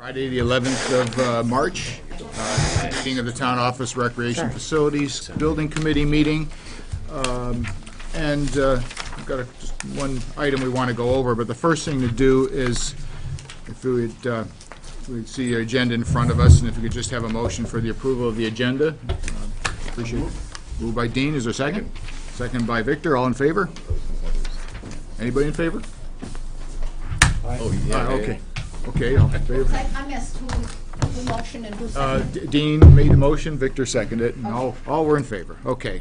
Friday, the 11th of March, meeting of the Town Office Recreation Facilities Building Committee meeting. And we've got just one item we want to go over, but the first thing to do is, if we'd see the agenda in front of us, and if we could just have a motion for the approval of the agenda. Appreciate it. Moved by Dean, is there a second? Second by Victor, all in favor? Anybody in favor? Oh, yeah. Okay. Okay, all in favor. I missed who motion and who seconded. Dean made the motion, Victor seconded it, and all were in favor. Okay.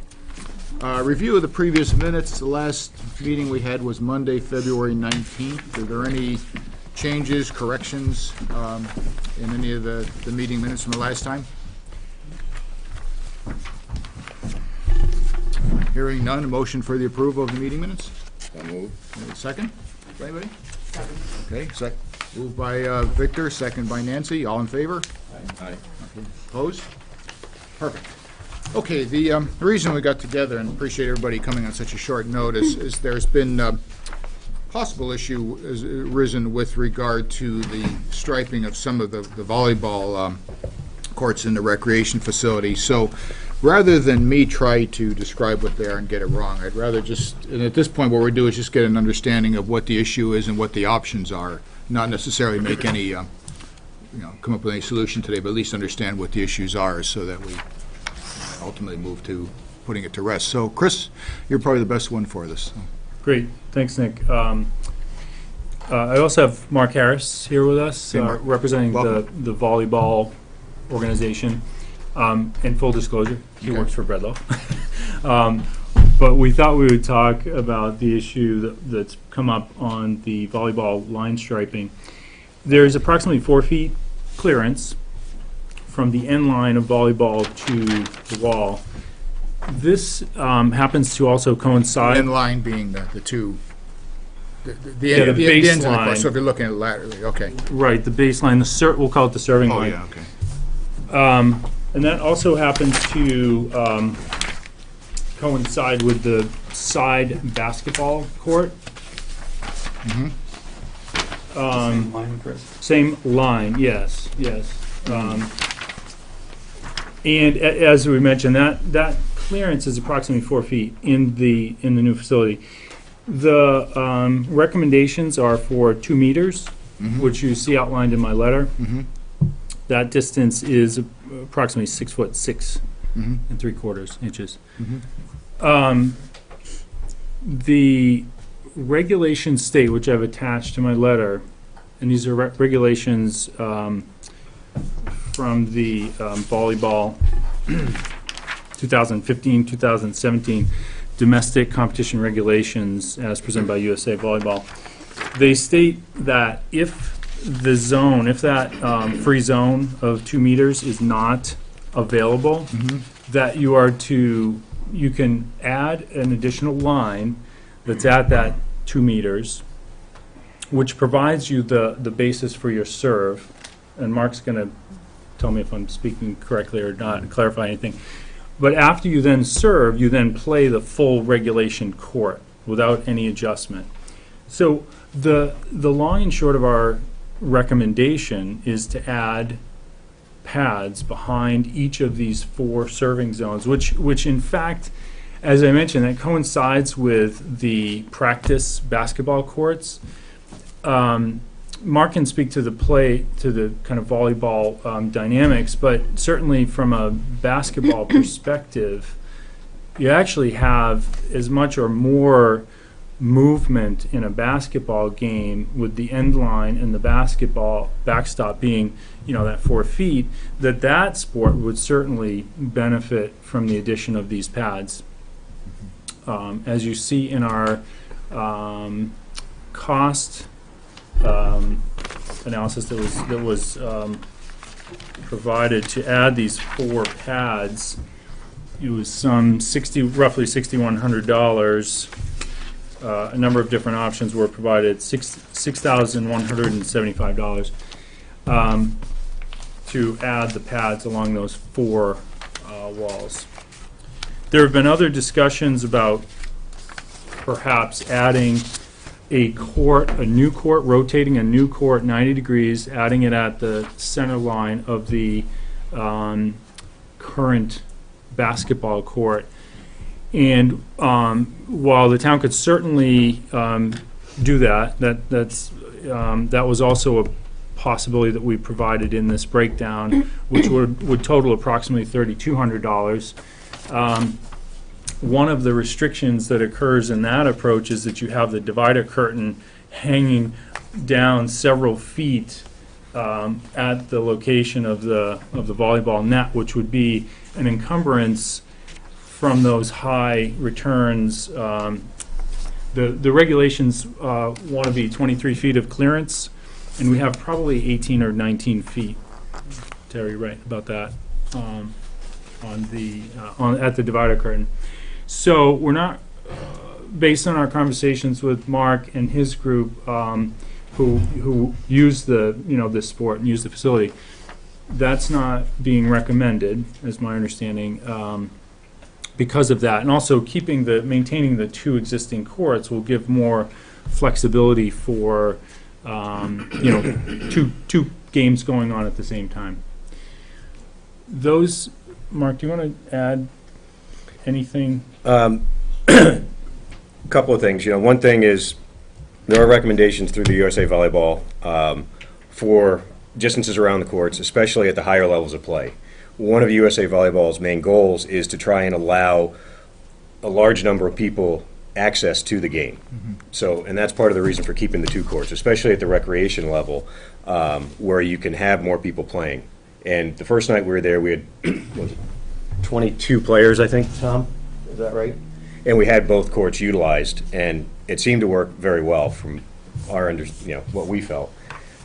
Review of the previous minutes. The last meeting we had was Monday, February 19th. Are there any changes, corrections in any of the meeting minutes from the last time? Hearing none, a motion for the approval of the meeting minutes? So moved. Second? Anybody? Okay, moved by Victor, second by Nancy. All in favor? Aye. Opposed? Perfect. Okay, the reason we got together, and appreciate everybody coming on such a short notice, is there's been possible issue has arisen with regard to the striping of some of the volleyball courts in the recreation facility. So rather than me try to describe what they are and get it wrong, I'd rather just, and at this point what we do is just get an understanding of what the issue is and what the options are, not necessarily make any, come up with any solution today, but at least understand what the issues are so that we ultimately move to putting it to rest. So, Chris, you're probably the best one for this. Great, thanks, Nick. I also have Mark Harris here with us, Hey, Mark. representing Welcome. the volleyball organization. In full disclosure, he Okay. works for Breadloaf. But we thought we would talk about the issue that's come up on the volleyball line striping. There's approximately 4 feet clearance from the end line of volleyball to the wall. This happens to also coincide. End line being the two, the Yeah, the ends of the baseline. course. So if you're looking at it laterally, okay. Right, the baseline, we'll call it the serving Oh, line. yeah, okay. And that also happens to coincide with the side basketball court. Same line, Chris? Same line, yes. And as we mentioned, that clearance is approximately 4 feet in the new facility. The recommendations are for 2 meters, which you see outlined in my letter. That distance is approximately 6'6" and 3/4 inches. The regulations state, which I've attached to my letter, and these are regulations from the volleyball 2015-2017 domestic competition regulations as presented by USA Volleyball. They state that if that free zone of 2 meters is not available, that you can add an additional line that's at that 2 meters, which provides you the basis for your serve. And Mark's going to tell me if I'm speaking correctly or not and clarify anything. But after you then serve, you then play the full regulation court without any adjustment. So the long and short of our recommendation is to add pads behind each of these 4 serving zones, which in fact, as I mentioned, that coincides with the practice basketball courts. Mark can speak to the kind of volleyball dynamics, but certainly from a basketball perspective, you actually have as much or more movement in a basketball game with the end line and the basketball backstop being, that 4 feet, that sport would certainly benefit from the addition of these pads. As you see in our cost analysis that was provided to add these 4 pads, it was roughly $6,100. A number of different options were provided, $6,175 to add the pads along those 4 walls. There have been other discussions about perhaps adding a new court, rotating a new court 90 degrees, adding it at the center line of the current basketball court. And while the town could certainly do that was also a possibility that we provided in this breakdown, which would total approximately $3,200. One of the restrictions that occurs in that approach is that you have the divider curtain hanging down several feet at the location of the volleyball net, which would be an encumbrance from those high returns. The regulations want to be 23 feet of clearance, and we have probably 18 or 19 feet. Terry, right about that at the divider curtain. So we're not, based on our conversations with Mark and his group, who use this sport and use the facility, that's not being recommended, is my understanding, because of that. And also maintaining the two existing courts will give more flexibility for two games going on at the same time. Those, Mark, do you want to add anything? Couple of things. One thing is there are recommendations through the USA Volleyball for distances around the courts, especially at the higher levels of play. One of USA Volleyball's main goals is to try and allow a large number of people access to the game. Mm-hmm. And that's part of the reason for keeping the two courts, especially at the recreation level, where you can have more people playing. And the first night we were there, we had 22 players, I think, Tom? Is that right? And we had both courts utilized, and it seemed to work very well from our what we felt.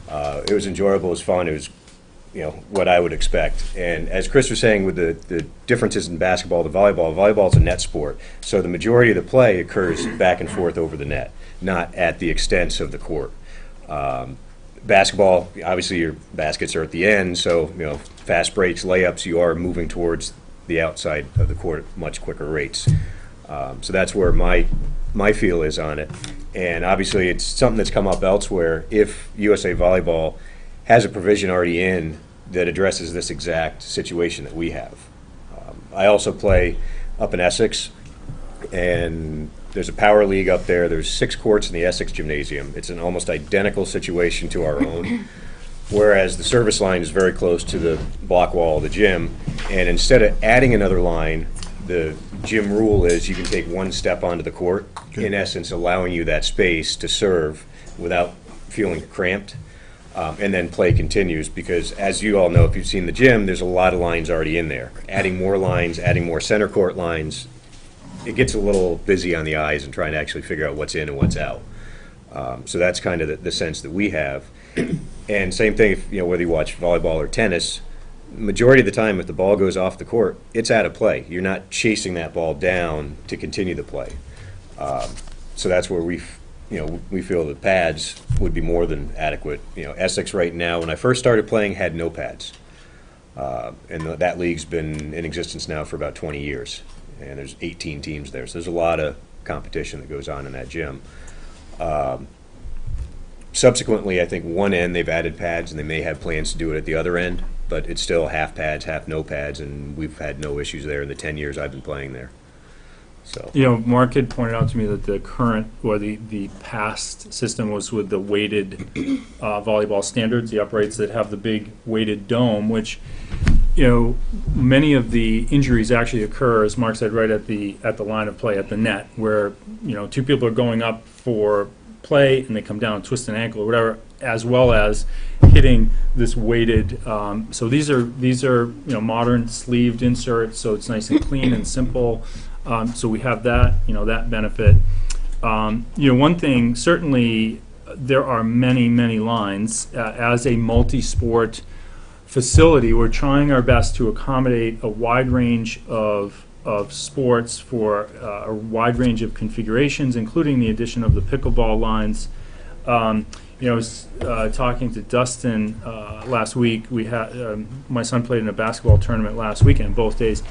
It was enjoyable, it was fun, it was what I would expect. And as Chris was saying, with the differences in basketball to volleyball is a net sport. So the majority of the play occurs back and forth over the net, not at the extent of the court. Basketball, obviously your baskets are at the end, so fast breaks, layups, you are moving towards the outside of the court at much quicker rates. So that's where my feel is on it. And obviously it's something that's come up elsewhere. If USA Volleyball has a provision already in that addresses this exact situation that we have. I also play up in Essex, and there's a power league up there. There's 6 courts in the Essex Gymnasium. It's an almost identical situation to our own, whereas the service line is very close to the block wall of the gym. And instead of adding another line, the gym rule is you can take one step onto the court, in essence allowing you that space to serve without feeling cramped. And then play continues, because as you all know, if you've seen the gym, there's a lot of lines already in there. Adding more lines, adding more center court lines, it gets a little busy on the eyes and trying to actually figure out what's in and what's out. So that's kind of the sense that we have. And same thing, if, whether you watch volleyball or tennis, majority of the time if the ball goes off the court, it's out of play. You're not chasing that ball down to continue the play. So that's where we feel that pads would be more than adequate. Essex right now, when I first started playing, had no pads. And that league's been in existence now for about 20 years. And there's 18 teams there. So there's a lot of competition that goes on in that gym. Subsequently, I think one end they've added pads, and they may have plans to do it at the other end. But it's still half pads, half no pads, and we've had no issues there in the 10 years I've been playing there. So. Mark had pointed out to me that the current, or the past system was with the weighted volleyball standards, the uprights that have the big weighted dome, which, many of the injuries actually occur, as Mark said, right at the line of play, at the net, where, 2 people are going up for play and they come down and twist an ankle or whatever, as well as hitting this weighted. So these are modern sleeved inserts, so it's nice and clean and simple. So we have that, that benefit. One thing, certainly there are many, many lines. As a multi-sport facility, we're trying our best to accommodate a wide range of sports for a wide range of configurations, including the addition of the pickleball lines. I was talking to Dustin last week. We had my son played in a basketball tournament last weekend, both days.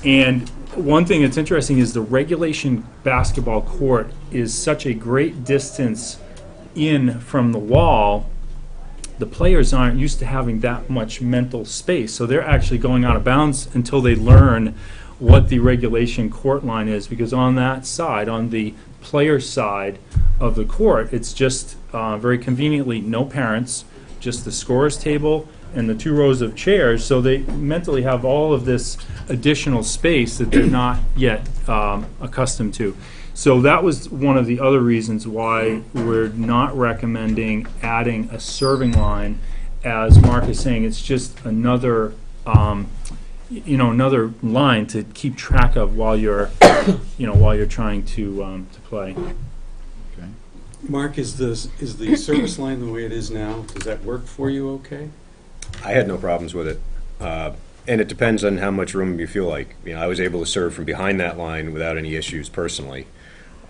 And one thing that's interesting is the regulation basketball court is such a great distance in from the wall. The players aren't used to having that much mental space, so they're actually going out of bounds until they learn what the regulation court line is, because on that side, on the player side of the court, it's just very conveniently no parents, just the scorer's table and the 2 rows of chairs, so they mentally have all of this additional space that they're not yet accustomed to. So that was one of the other reasons why we're not recommending adding a serving line. As Mark is saying, it's just another, another line to keep track of while you're, while you're trying to play. Okay. Mark, is the service line the way it is now? Does that work for you okay? I had no problems with it. And it depends on how much room you feel like. I was able to serve from behind that line without any issues personally.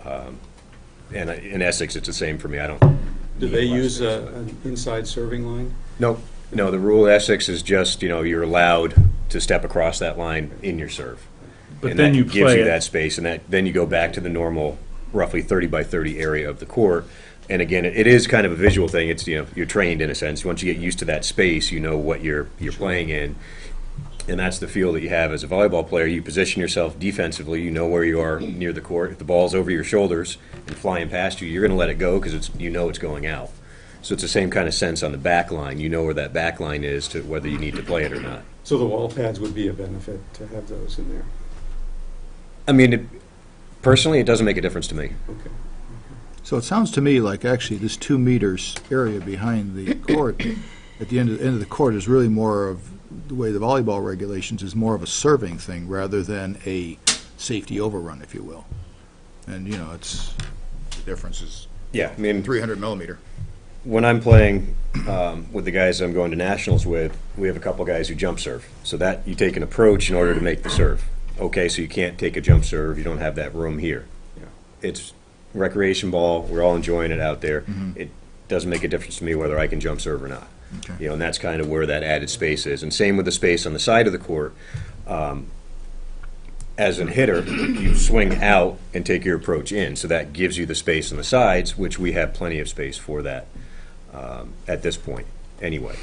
And in Essex, it's the same for me. I don't. Do they use an inside serving line? No, the rule in Essex is just, you're allowed to step across that line in your serve. But and then that you gives play you it. that space, and then you go back to the normal, roughly 30 by 30 area of the court. And again, it is kind of a visual thing. It's, you're trained in a sense. Once you get used to that space, you know what you're playing in. And that's the feel that you have as a volleyball player. You position yourself defensively. You know where you are near the court. If the ball's over your shoulders and flying past you, you're going to let it go because it's going out. So it's the same kind of sense on the back line. You know where that back line is to whether you need to play it or not. So the wall pads would be a benefit to have those in there? I mean, personally, it doesn't make a difference to me. Okay. So it sounds to me like actually this 2 meters area behind the court, at the end of the court, is really more of the way the volleyball regulations is more of a serving thing rather than a safety overrun, if you will. And, it's, the difference is Yeah, I mean, 300 millimeter. when I'm playing with the guys I'm going to nationals with, we have a couple guys who jump serve. So that you take an approach in order to make the serve. Okay, so you can't take a jump serve. You don't have that room here. Yeah. It's recreation ball. We're all enjoying it out there. It doesn't make a difference to me whether I can jump serve or not. Okay. And that's kind of where that added space is. And same with the space on the side of the court. As a hitter, you swing out and take your approach in. So that gives you the space on the sides, which we have plenty of space for that at this point anyway.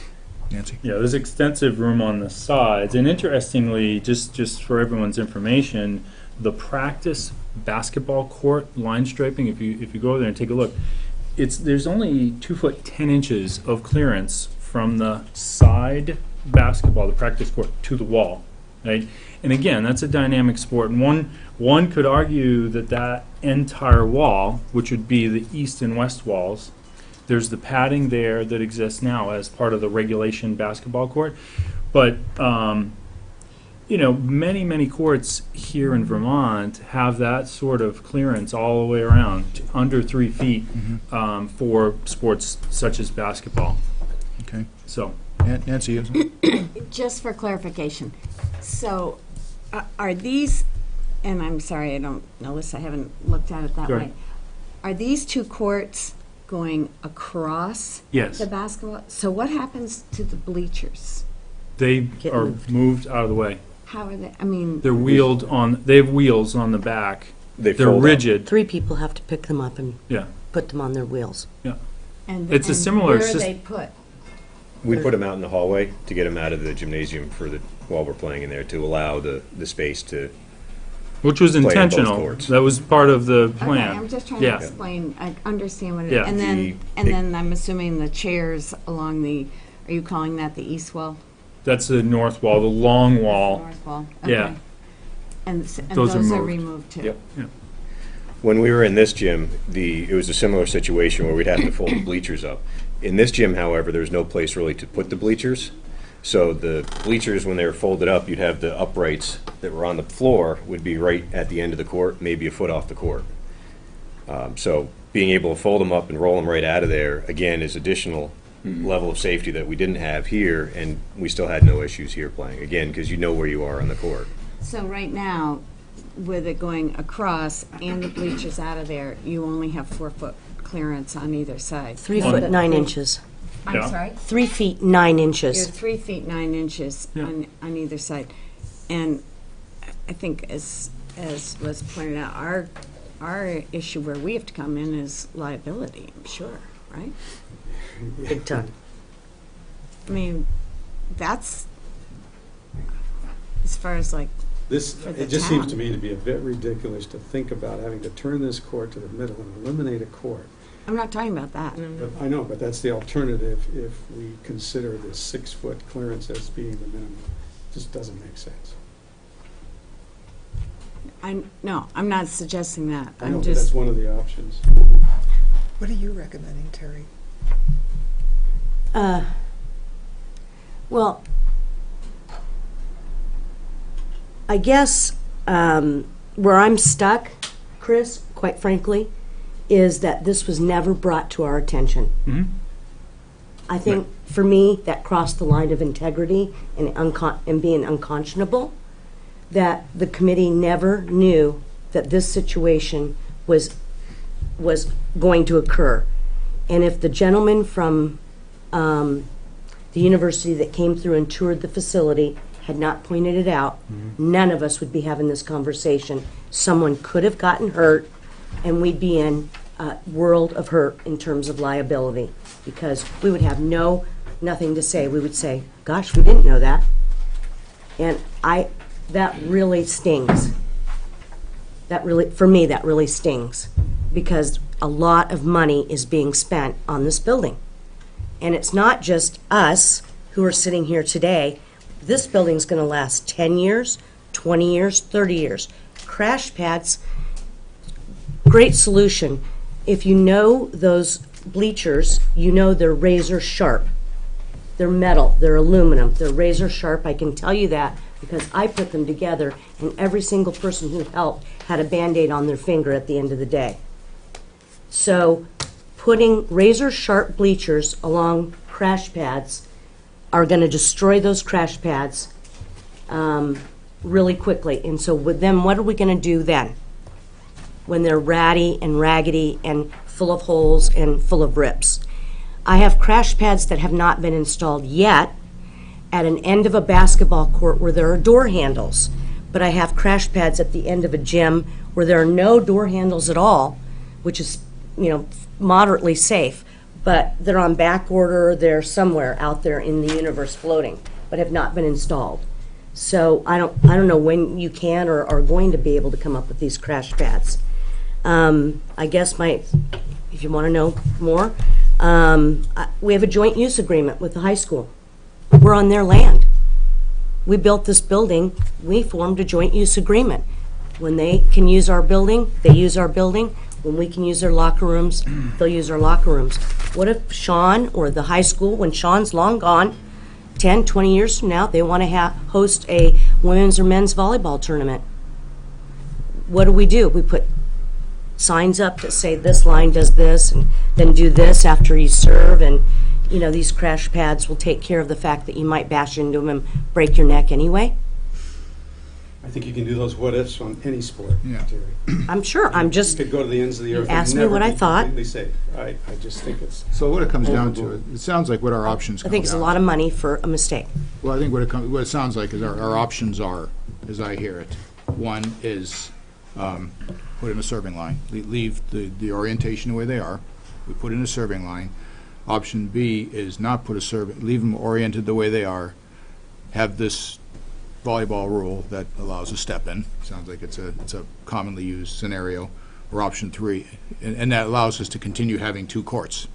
Nancy? Yeah, there's extensive room on the sides. And interestingly, just for everyone's information, the practice basketball court line striping, if you go there and take a look, there's only 2 foot 10 inches of clearance from the side basketball, the practice court, to the wall, right? And again, that's a dynamic sport. And one could argue that entire wall, which would be the east and west walls, there's the padding there that exists now as part of the regulation basketball court. But, many, many courts here in Vermont have that sort of clearance all the way around, under 3 feet, for sports such as basketball. Okay. So, Nancy, you have something? Just for clarification, so are these, and I'm sorry, I don't know this, I haven't looked at it that Sure. way. Are these 2 courts going across yes, the basketball? So what happens to the bleachers? they Get are moved. moved out of the way. How are they, I mean, They're wheeled on, they have wheels on the back. They They're fold up. rigid. 3 people have to pick them up and Yeah. put them on their wheels. and It's a similar where are sys- they put? We put them out in the hallway to get them out of the gymnasium while we're playing in there to allow the space to. Which was Play in both intentional. courts. That was part of the Okay, plan. I'm just trying to Yeah. explain, I understand what it Yeah. is. And The- then I'm assuming the chairs along the, are you calling that the east wall? That's the north wall, the long wall. North wall? Yeah. Okay. And Those those are are moved. removed too? Yep. Yeah. When we were in this gym, it was a similar situation where we'd have to fold the bleachers up. In this gym, however, there's no place really to put the bleachers. So the bleachers, when they were folded up, you'd have the uprights that were on the floor would be right at the end of the court, maybe a foot off the court. So being able to fold them up and roll them right out of there, again, is additional level of safety that we didn't have here, and we still had no issues here playing, again, because you know where you are on the court. So right now, with it going across and the bleachers out of there, you only have 4-foot clearance on either side. 3 Well, foot 9 inches. I'm Yeah. sorry? 3 feet 9 You're inches. 3 feet 9 inches Yeah. on either side. And I think as was pointed out, our issue where we have to come in is liability, I'm sure, right? Big time. I mean, that's, as far as like, This, For the it just seems to town. me to be a bit ridiculous to think about having to turn this court to the middle and eliminate a court. I'm not talking about that. But I know, but that's the alternative if we consider the 6-foot clearance as being the minimum. Just doesn't make sense. No, I'm not suggesting that. I know, I'm but that's just, one of the options. What are you recommending, Terry? Well, I guess where I'm stuck, Chris, quite frankly, is that this was never brought to our attention. I think, for me, that crossed the line of integrity and being unconscionable, that the committee never knew that this situation was going to occur. And if the gentleman from the university that came through and toured the facility had not pointed it out, none of us would be having this conversation. Someone could have gotten hurt, and we'd be in a world of hurt in terms of liability, because we would have nothing to say. We would say, gosh, we didn't know that. And that really stings. For me, that really stings, because a lot of money is being spent on this building. And it's not just us who are sitting here today. This building's going to last 10 years, 20 years, 30 years. Crash pads, great solution. If you know those bleachers, you know they're razor sharp. They're metal, they're aluminum, they're razor sharp. I can tell you that because I put them together, and every single person who helped had a Band-Aid on their finger at the end of the day. So putting razor sharp bleachers along crash pads are going to destroy those crash pads really quickly. And so with them, what are we going to do then? When they're ratty and raggedy and full of holes and full of rips. I have crash pads that have not been installed yet at an end of a basketball court where there are door handles. But I have crash pads at the end of a gym where there are no door handles at all, which is, moderately safe. But they're on back order, they're somewhere out there in the universe floating, but have not been installed. So I don't know when you can or are going to be able to come up with these crash pads. I guess if you want to know more, we have a joint use agreement with the high school. We're on their land. We built this building, we formed a joint use agreement. When they can use our building, they use our building. When we can use their locker rooms, they'll use our locker rooms. What if Sean or the high school, when Sean's long gone, 10, 20 years from now, they want to host a women's or men's volleyball tournament? What do? We put signs up that say this line does this, and then do this after you serve, and these crash pads will take care of the fact that you might bash into them and break your neck anyway. I think you can do those what-ifs on any sport, Yeah. Terry. I'm sure, I'm just, You could go to the ends of the earth. Ask and me never what I be thought. completely safe. I just think it's, So what it comes down to, it sounds like what our options I come think it's a down lot to. of money for a mistake. Well, I think what it sounds like is our options are, as I hear it, one is put in a serving line, leave the orientation the way they are. We put in a serving line. Option B is not put a serving, leave them oriented the way they are, have this volleyball rule that allows a step in. Sounds like it's a commonly used scenario. Or option 3, and that allows us to continue having 2 courts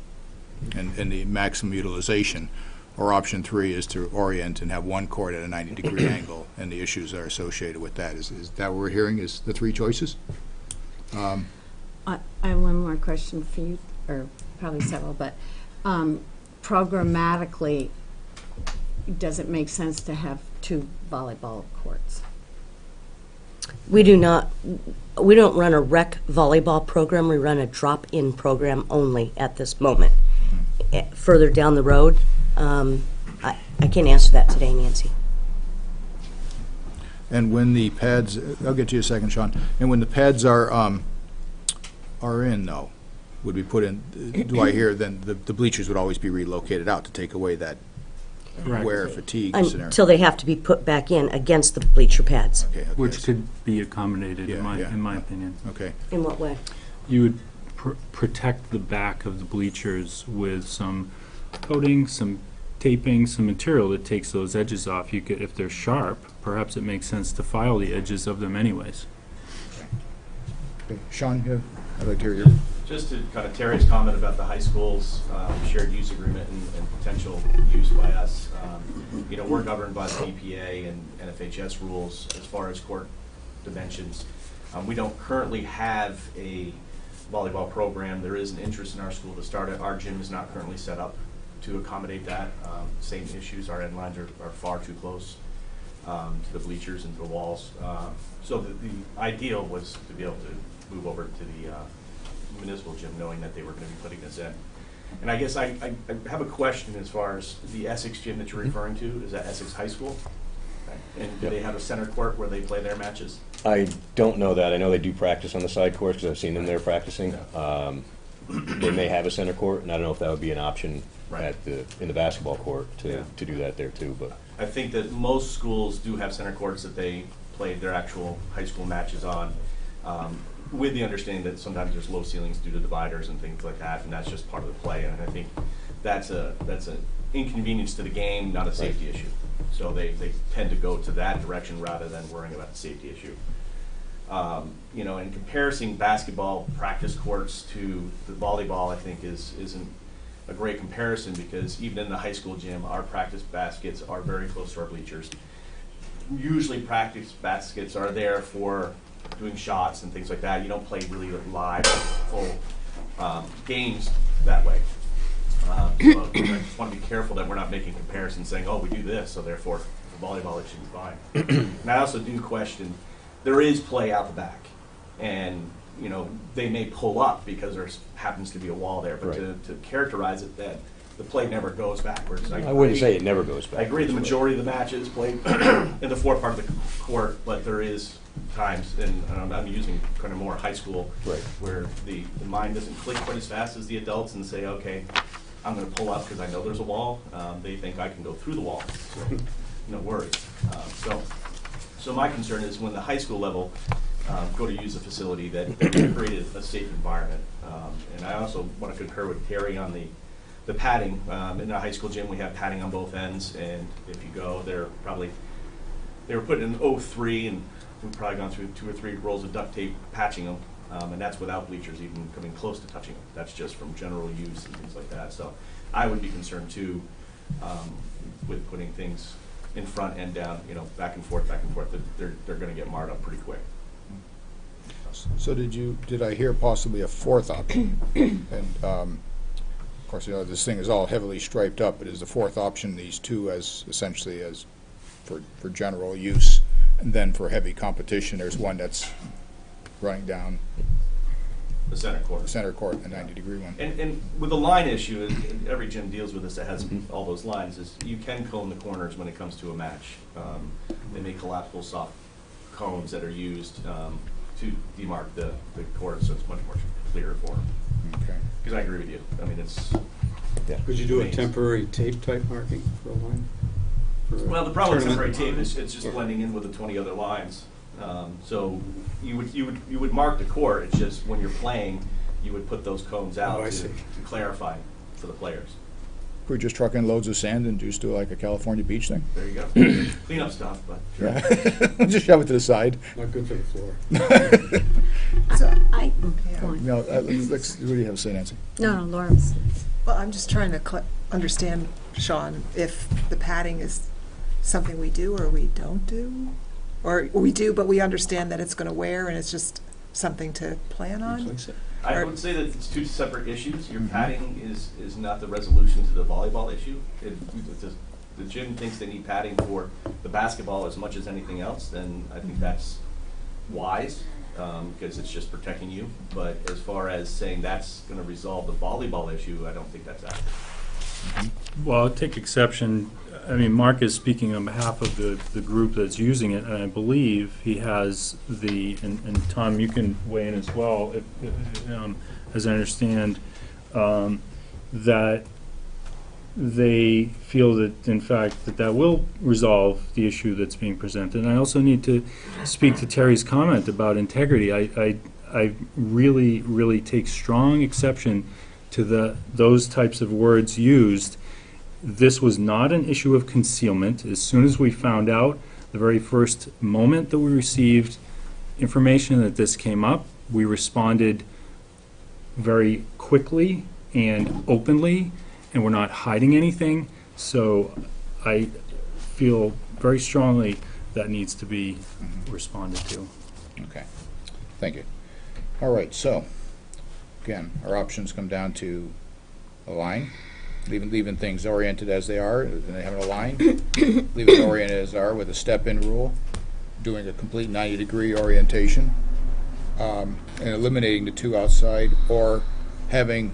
and the maximum utilization. Or option 3 is to orient and have 1 court at a 90-degree angle, and the issues that are associated with that. Is that what we're hearing is the 3 choices? I have one more question for you, or probably several, but programmatically, does it make sense to have 2 volleyball courts? We don't run a rec volleyball program, we run a drop-in program only at this moment. Further down the road, I can't answer that today, Nancy. And when the pads, I'll get to you in a second, Sean. And when the pads are in, though, would be put in, do I hear then the bleachers would always be relocated out to take away that Correct. wear fatigue scenario. Until they have to be put back in against the bleacher pads. Okay, Which could be accommodated, Yeah, yeah. in my opinion. Okay, In what way? You would protect the back of the bleachers with some coating, some taping, some material that takes those edges off. You could, if they're sharp, perhaps it makes sense to file the edges of them anyways. okay. Sean, I'd like to hear your, Just to kind of Terry's comment about the high school's shared use agreement and potential use by us, you know, we're governed by the EPA and NFHS rules as far as court dimensions. We don't currently have a volleyball program. There is an interest in our school to start it. Our gym is not currently set up to accommodate that. Same issues, our end lines are far too close to the bleachers and to the walls. So the ideal was to be able to move over to the municipal gym, knowing that they were going to be putting this in. And I guess I have a question as far as the Essex gym that you're referring to. Is that Essex High School? And do they have a center court where they play their matches? I don't know that. I know they do practice on the side courts because I've seen them there practicing. They may have a center court, and I don't know if that would be an option Right. in the basketball court Yeah. to do that there too. But I think that most schools do have center courts that they play their actual high school matches on, with the understanding that sometimes there's low ceilings due to dividers and things like that, and that's just part of the play. And I think that's an inconvenience to the game, not a safety issue. So they tend to go to that direction rather than worrying about the safety issue. You know, in comparison, basketball practice courts to the volleyball, I think isn't a great comparison, because even in the high school gym, our practice baskets are very close to our bleachers. Usually practice baskets are there for doing shots and things like that. You don't play really live, full games that way. So I just want to be careful that we're not making comparisons saying, oh, we do this, so therefore for volleyball it should be fine. And I also do question, there is play out the back. And you know, they may pull up because there happens to be a wall there, but Right. to characterize it that the play never goes backwards. I wouldn't say it never goes back. I agree the majority of the matches played in the forefront of the court, but there is times, and I'm using kind of more high school, Right. where the mind doesn't click quite as fast as the adults and say, okay, I'm going to pull up because I know there's a wall. They think I can go through the wall. So, no worries. So my concern is when the high school level go to use a facility that created a safe environment. And I also want to concur with Terry on the padding. In the high school gym, we have padding on both ends, and if you go, they were put in 03, and we've probably gone through 2 or 3 rolls of duct tape patching them, and that's without bleachers even coming close to touching them. That's just from general use and things like that. So I would be concerned too with putting things in front and down, you know, back and forth, that they're going to get marred up pretty quick. so did I hear possibly a fourth option? And, of course, you know, this thing is all heavily striped up, but is the fourth option these two as essentially as for general use, and then for heavy competition, there's one that's running down The center court. the center court, the 90-degree one. And with the line issue, and every gym deals with this that has all those lines, is you can cone the corners when it comes to a match. They make collapsible soft cones that are used to demarc the court, so it's much more clear for them. Okay. Because I agree with you. I mean, it's, Could you do a Amazing. temporary tape type marking for a line? For a well, the problem with temporary tournament? tape is it's just blending in with the 20 other lines. So you would mark the court, it's just when you're playing, you would put those cones out Oh, I to see. clarify for the players. Could we just truck in loads of sand and just do like a California beach thing? There you go. Clean up stuff, but. Yeah. Just shove it to the side. Not good for the floor. So, I, yeah. go on. No, what do you have to say, Nancy? No, Laura was, Well, I'm just trying to understand, Sean, if the padding is something we do or we don't do? Or we do, but we understand that it's going to wear and it's just something to plan on? I would say that it's 2 separate issues. Your padding is not the resolution to the volleyball issue. If the gym thinks they need padding for the basketball as much as anything else, then I think that's wise, because it's just protecting you. But as far as saying that's going to resolve the volleyball issue, I don't think that's accurate. Well, I'll take exception. I mean, Mark is speaking on behalf of the group that's using it, and I believe he has and Tom, you can weigh in as well, as I understand, that they feel that, in fact, that will resolve the issue that's being presented. And I also need to speak to Terry's comment about integrity. I really, really take strong exception to those types of words used. This was not an issue of concealment. As soon as we found out, the very first moment that we received information that this came up, we responded very quickly and openly, and we're not hiding anything. So I feel very strongly that needs to be responded to. Okay, thank you. All right, so, again, our options come down to a line, leaving things oriented as they are, and they have a line, leave it oriented as they are with a step-in rule, doing a complete 90-degree orientation, and eliminating the two outside, or leaving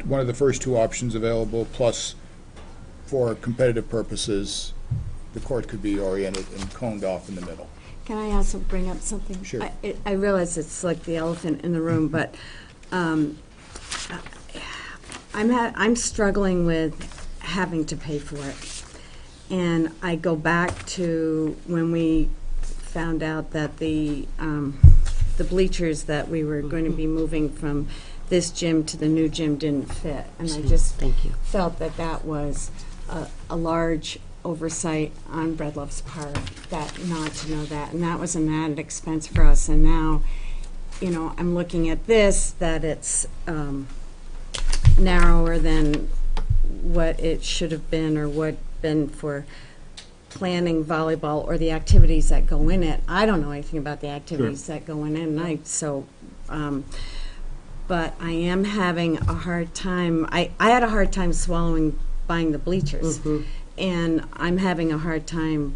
one of the first two options available, plus for competitive purposes, the court could be oriented and coned off in the middle. Can I also bring up something? Sure. I realize it's like the elephant in the room, but I'm struggling with having to pay for it. And I go back to when we found out that the bleachers that we were going to be moving from this gym to the new gym didn't fit. And I just Thank you. felt that was a large oversight on Breadlove's part, that not to know that. And that was an added expense for us. And now, I'm looking at this, that it's narrower than what it should have been or what been for planning volleyball or the activities that go in it. I don't know anything about the activities that go in it, but I am having a hard time. I had a hard time swallowing buying the bleachers, and I'm having a hard time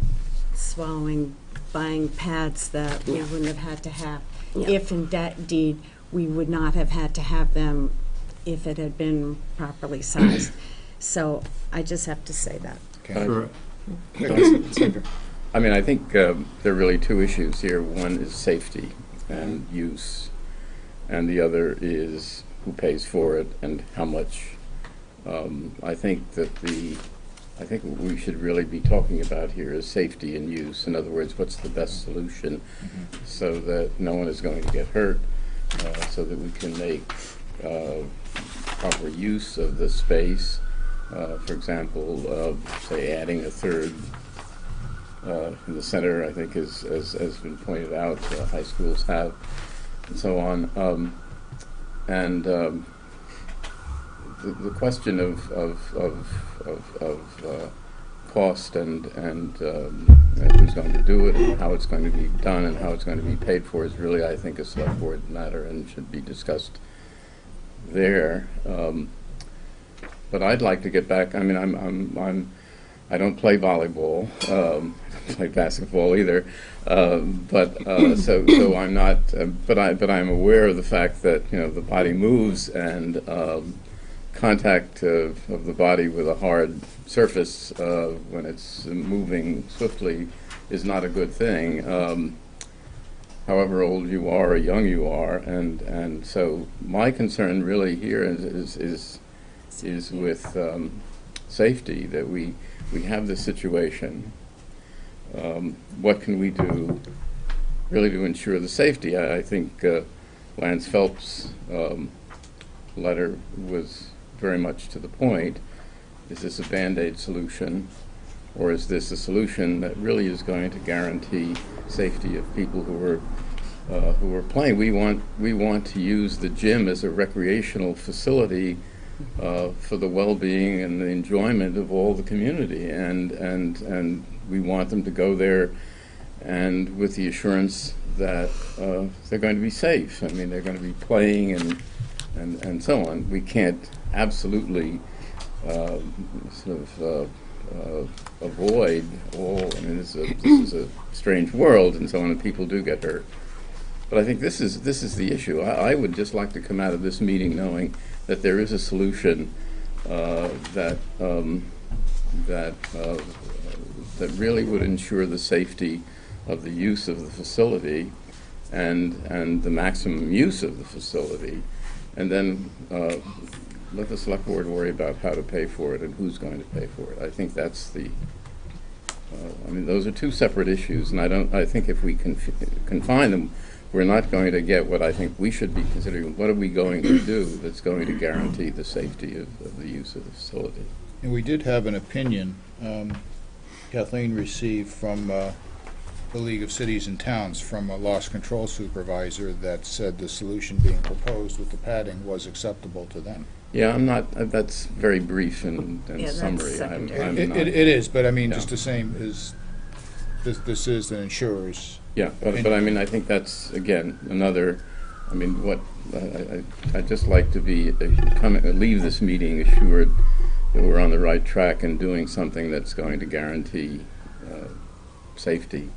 swallowing buying pads that we wouldn't have had to have if indeed we would not have had to have them if it had been properly sized. So I just have to say that. Okay. Sure. I mean, I think there are really two issues here. One is safety and use, and the other is who pays for it and how much. I think what we should really be talking about here is safety and use. In other words, what's the best solution so that no one is going to get hurt, so that we can make proper use of the space. For example, say adding a third in the center, I think has been pointed out, high schools have, and so on. The question of cost and who's going to do it and how it's going to be done and how it's going to be paid for is really, I think, a select board matter and should be discussed there. But I'd like to get back. I mean, I don't play volleyball. I don't play basketball either. So I'm not. But I'm aware of the fact that the body moves and contact of the body with a hard surface when it's moving swiftly is not a good thing. However old you are or young you are, and so my concern really here is with safety, that we have this situation. What can we do really to ensure the safety? I think Lance Phelps' letter was very much to the point. Is this a Band-Aid solution, or is this a solution that really is going to guarantee safety of people who are playing? We want to use the gym as a recreational facility for the well-being and the enjoyment of all the community, and we want them to go there and with the assurance that they're going to be safe. I mean, they're going to be playing and so on. We can't absolutely avoid all. I mean, this is a strange world and so on, and people do get hurt. But I think this is the issue. I would just like to come out of this meeting knowing that there is a solution that really would ensure the safety of the use of the facility and the maximum use of the facility, and then let the select board worry about how to pay for it and who's going to pay for it. I think that's the, I mean, those are two separate issues, and I think if we confine them, we're not going to get what I think we should be considering. What are we going to do that's going to guarantee the safety of the use of the facility? And we did have an opinion Kathleen received from the League of Cities and Towns from a loss control supervisor that said the solution being proposed with the padding was acceptable to them. Yeah, I'm not, that's very brief and Yeah, that's summary. secondary. I'm not- It is, but I mean, just Yeah. the same as, this is the insurers. Yeah, but I mean, I think that's, again, another, I mean, what, I'd just like to be, leave this meeting assured that we're on the right track and doing something that's going to guarantee safety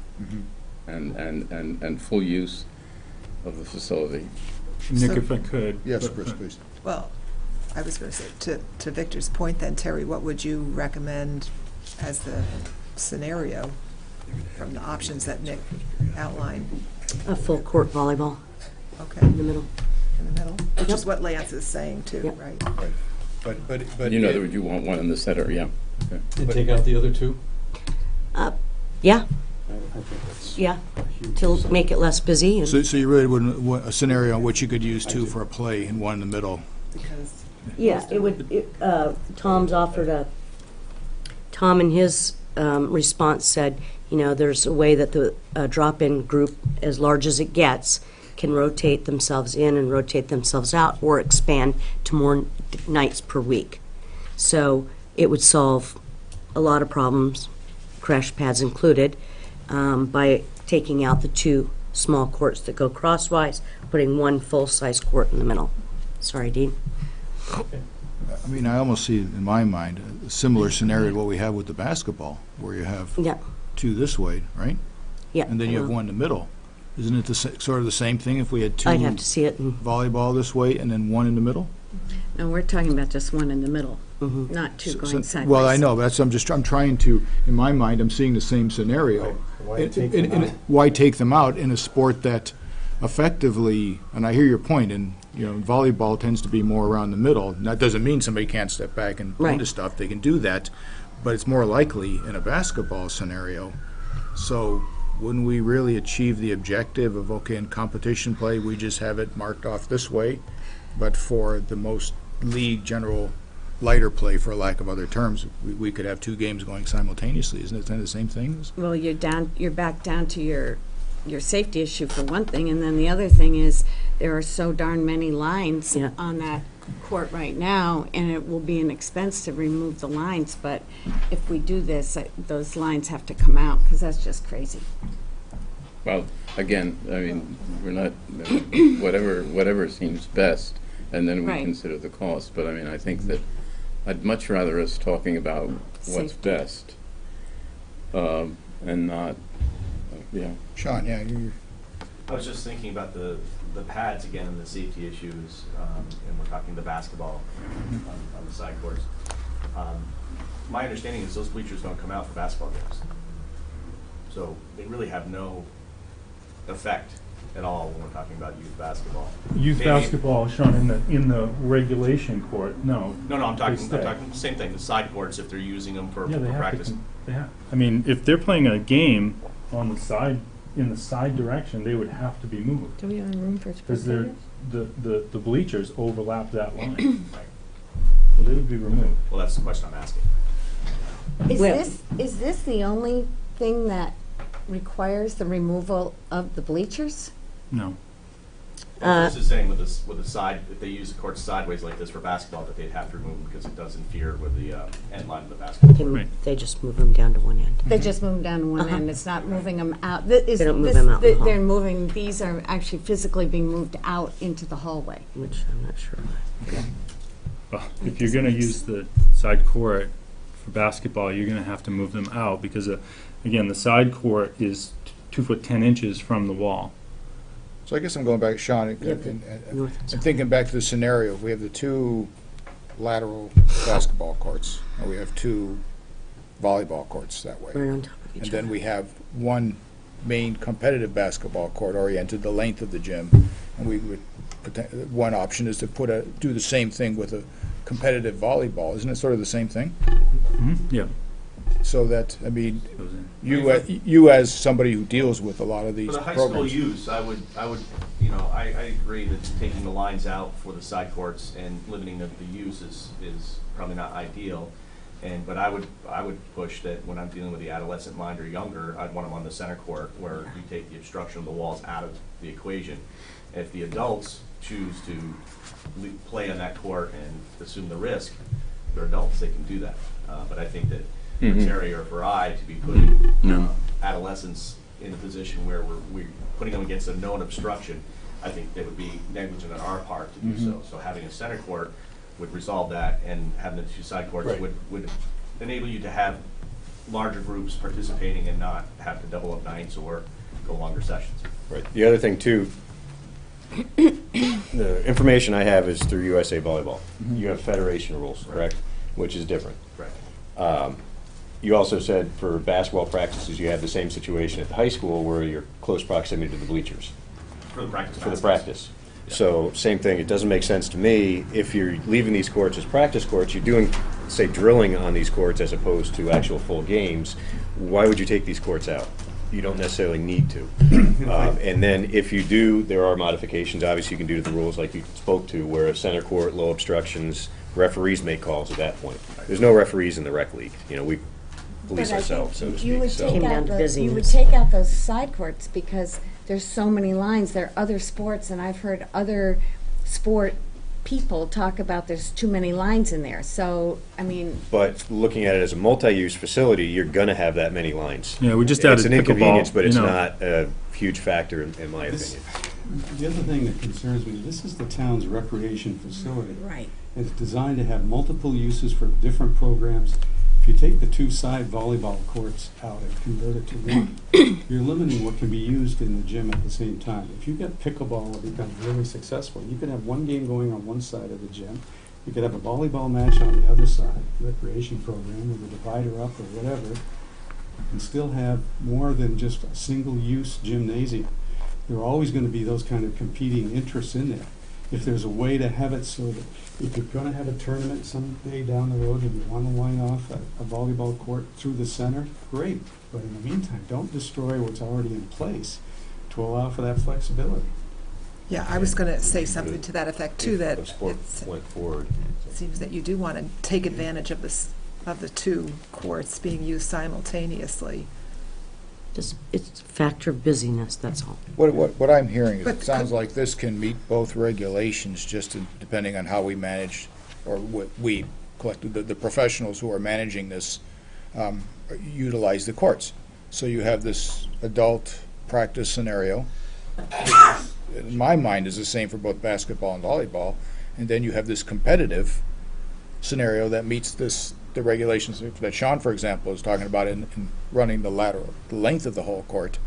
and full use of the facility. Nick, So- if I could. Yes, but- Chris, please. Well, I was going to say, to Victor's point then, Terry, what would you recommend as the scenario from the options that Nick outlined? A full court volleyball Okay, in the middle. in the middle, which is Yep. what Lance is saying too, Yep. right? Right. But. In other words, you want one in the center, yeah. Okay. And take out the other two? Yeah, I think that's yeah, huge. to make it less busy. And So you really wouldn't, want a scenario in which you could use two for a play and one in the middle? Because yeah, it would, Tom's offered a, Tom in his response said, you know, there's a way that the drop-in group, as large as it gets, can rotate themselves in and rotate themselves out or expand to more nights per week. So it would solve a lot of problems, crash pads included, by taking out the two small courts that go crosswise, putting one full-size court in the middle. Sorry, Dean. I mean, I almost see, in my mind, a similar scenario to what we have with the basketball, where you have Yeah, two this way, right? yeah. And then you have one in the middle. Isn't it sort of the same thing if we had two I'd have to see it. And, volleyball this way and then one in the middle? No, we're talking about just one in the middle, mhm. not two So- going sideways. Well, I know, but that's, I'm trying to, in my mind, I'm seeing the same scenario. Why take them out? Why take them out in a sport that effectively, and I hear your point, and, you know, volleyball tends to be more around the middle. And that doesn't mean somebody can't step back and Right. into stuff, they can do that, but it's more likely in a basketball scenario. So wouldn't we really achieve the objective of, okay, in competition play, we just have it marked off this way, but for the most league general lighter play, for lack of other terms, we could have two games going simultaneously. Isn't it the same things? Well, you're back down to your safety issue for one thing, and then the other thing is there are so darn many lines Yeah. on that court right now, and it will be an expense to remove the lines, but if we do this, those lines have to come out, because that's just crazy. Well, again, I mean, we're not, whatever seems best, and then we Right. consider the cost. But I mean, I think that I'd much rather us talking about what's Safety. best, and not, yeah. Sean, yeah, you. I was just thinking about the pads again and the safety issues, and we're talking the basketball on the side courts. My understanding is those bleachers don't come out for basketball games. So they really have no effect at all when we're talking about youth basketball. Youth Maybe- basketball, Sean, in the regulation court, no. No, I'm They talking stay. same thing, the side courts, if they're using them for Yeah, they have practice. to, they have, I mean, if they're playing a game on the side, in the side direction, they would have to be moved. Do we have room for Because they're, spectators? the bleachers overlap that line. So they would be removed. Well, that's the question I'm asking. Well- Is this the only thing that requires the removal of the bleachers? No. This is saying with the side, if they use the court sideways like this for basketball, that they'd have to remove them because it does interfere with the end line of the basketball. They just move them down to one end. They just move them down to one end, it's not moving them out. They don't move them out in the hall. They're moving, these are actually physically being moved out into the hallway. Which I'm not sure why. Well, if you're gonna use the side court for basketball, you're gonna have to move them out because, again, the side court is 2 foot 10 inches from the wall. So I guess I'm going back, Sean, and North and and thinking back to the scenario, we have the two lateral basketball courts, and we have two volleyball courts that way. Right on top of And each then other. we have one main competitive basketball court oriented the length of the gym. And we would, one option is to do the same thing with a competitive volleyball, isn't it sort of the same thing? Yeah. So that, I mean, Goes in. you as somebody who deals with a lot of these For the high school programs. use, I would, I agree that taking the lines out for the side courts and limiting the use is probably not ideal. But I would push that when I'm dealing with the adolescent mind or younger, I'd want them on the center court where you take the obstruction of the walls out of the equation. If the adults choose to play on that court and assume the risk, they're adults, they can do that. But I think that for Terry or for I to be putting adolescents in a position where we're putting them against a known obstruction, I think that would be negligent on our part to do so. So having a center court would resolve that, and having the two side courts would enable you to have larger groups participating and not have to double up nights or go longer sessions. Right. The other thing too, the information I have is through USA Volleyball. You have federation rules, correct? Which is different. Correct. You also said for basketball practices, you have the same situation at the high school where you're close proximity to the bleachers For the practice. for the baskets. practice. So same thing, it doesn't make sense to me, if you're leaving these courts as practice courts, you're doing, say, drilling on these courts as opposed to actual full games, why would you take these courts out? You don't necessarily need to. And then if you do, there are modifications, obviously you can do to the rules like you spoke to, where a center court, low obstructions, referees make calls at that point. There's no referees in the rec league, we police But I ourselves, so to think you would speak. take Came down out to you would busyness. take out those side courts because there's so many lines. There are other sports, and I've heard other sport people talk about there's too many lines in there. So, I mean, But looking at it as a multi-use facility, you're gonna have that many lines. Yeah, we just It's added an inconvenience, pickleball, but it's you know. not a huge factor in my This- opinion. The other thing that concerns me, this is the town's recreation facility. right. It's designed to have multiple uses for different programs. If you take the two side volleyball courts out and convert it to one, you're limiting what can be used in the gym at the same time. If you get pickleball that becomes really successful, you could have one game going on one side of the gym. You could have a volleyball match on the other side, recreation program with a divider up or whatever, and still have more than just a single-use gymnasium. There are always going to be those kind of competing interests in there. If there's a way to have it so that if you're going to have a tournament someday down the road and you want to line off a volleyball court through the center, great. But in the meantime, don't destroy what's already in place to allow for that flexibility. Yeah, I was going to say something to that effect too, that If the sport it's- went forward. it seems that you do want to take advantage of of the two courts being used simultaneously. Just, it's a factor of busyness, that's all. What I'm hearing is, But it sounds like this can meet both regulations, just depending on how we manage, or what we collected, the professionals who are managing this utilize the courts. So you have this adult practice scenario, which in my mind is the same for both basketball and volleyball, and then you have this competitive scenario that meets the regulations that Sean, for example, is talking about in running the length of the whole court,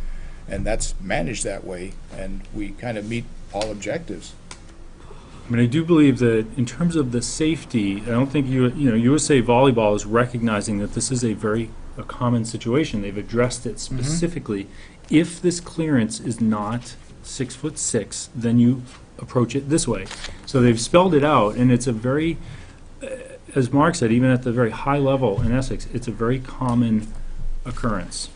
and that's managed that way, and we kind of meet all objectives. I mean, I do believe that in terms of the safety, I don't think USA Volleyball is recognizing that this is a common situation. They've addressed it specifically. If this clearance is not 6'6", then you approach it this way. So they've spelled it out, and it's a very, as Mark said, even at the very high level in Essex, it's a very common occurrence.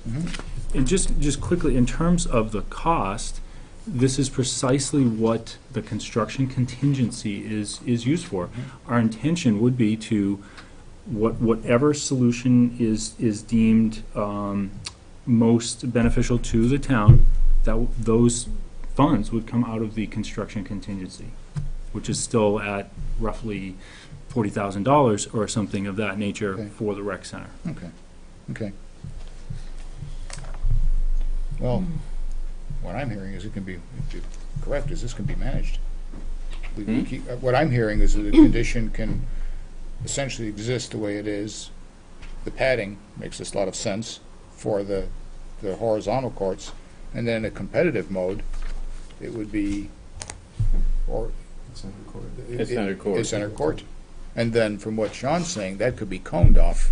And just quickly, in terms of the cost, this is precisely what the construction contingency is used for. Our intention would be to, whatever solution is deemed most beneficial to the town, that those funds would come out of the construction contingency, which is still at roughly $40,000 or something of that nature Okay. for the rec center. Okay. Well, what I'm hearing is it can be, if you're correct, is this can be managed. What I'm hearing is that the condition can essentially exist the way it is. The padding makes a lot of sense for the horizontal courts, and then in a competitive mode, it would be, or Center court. It's center court. It's center court. And then from what Sean's saying, that could be coned off.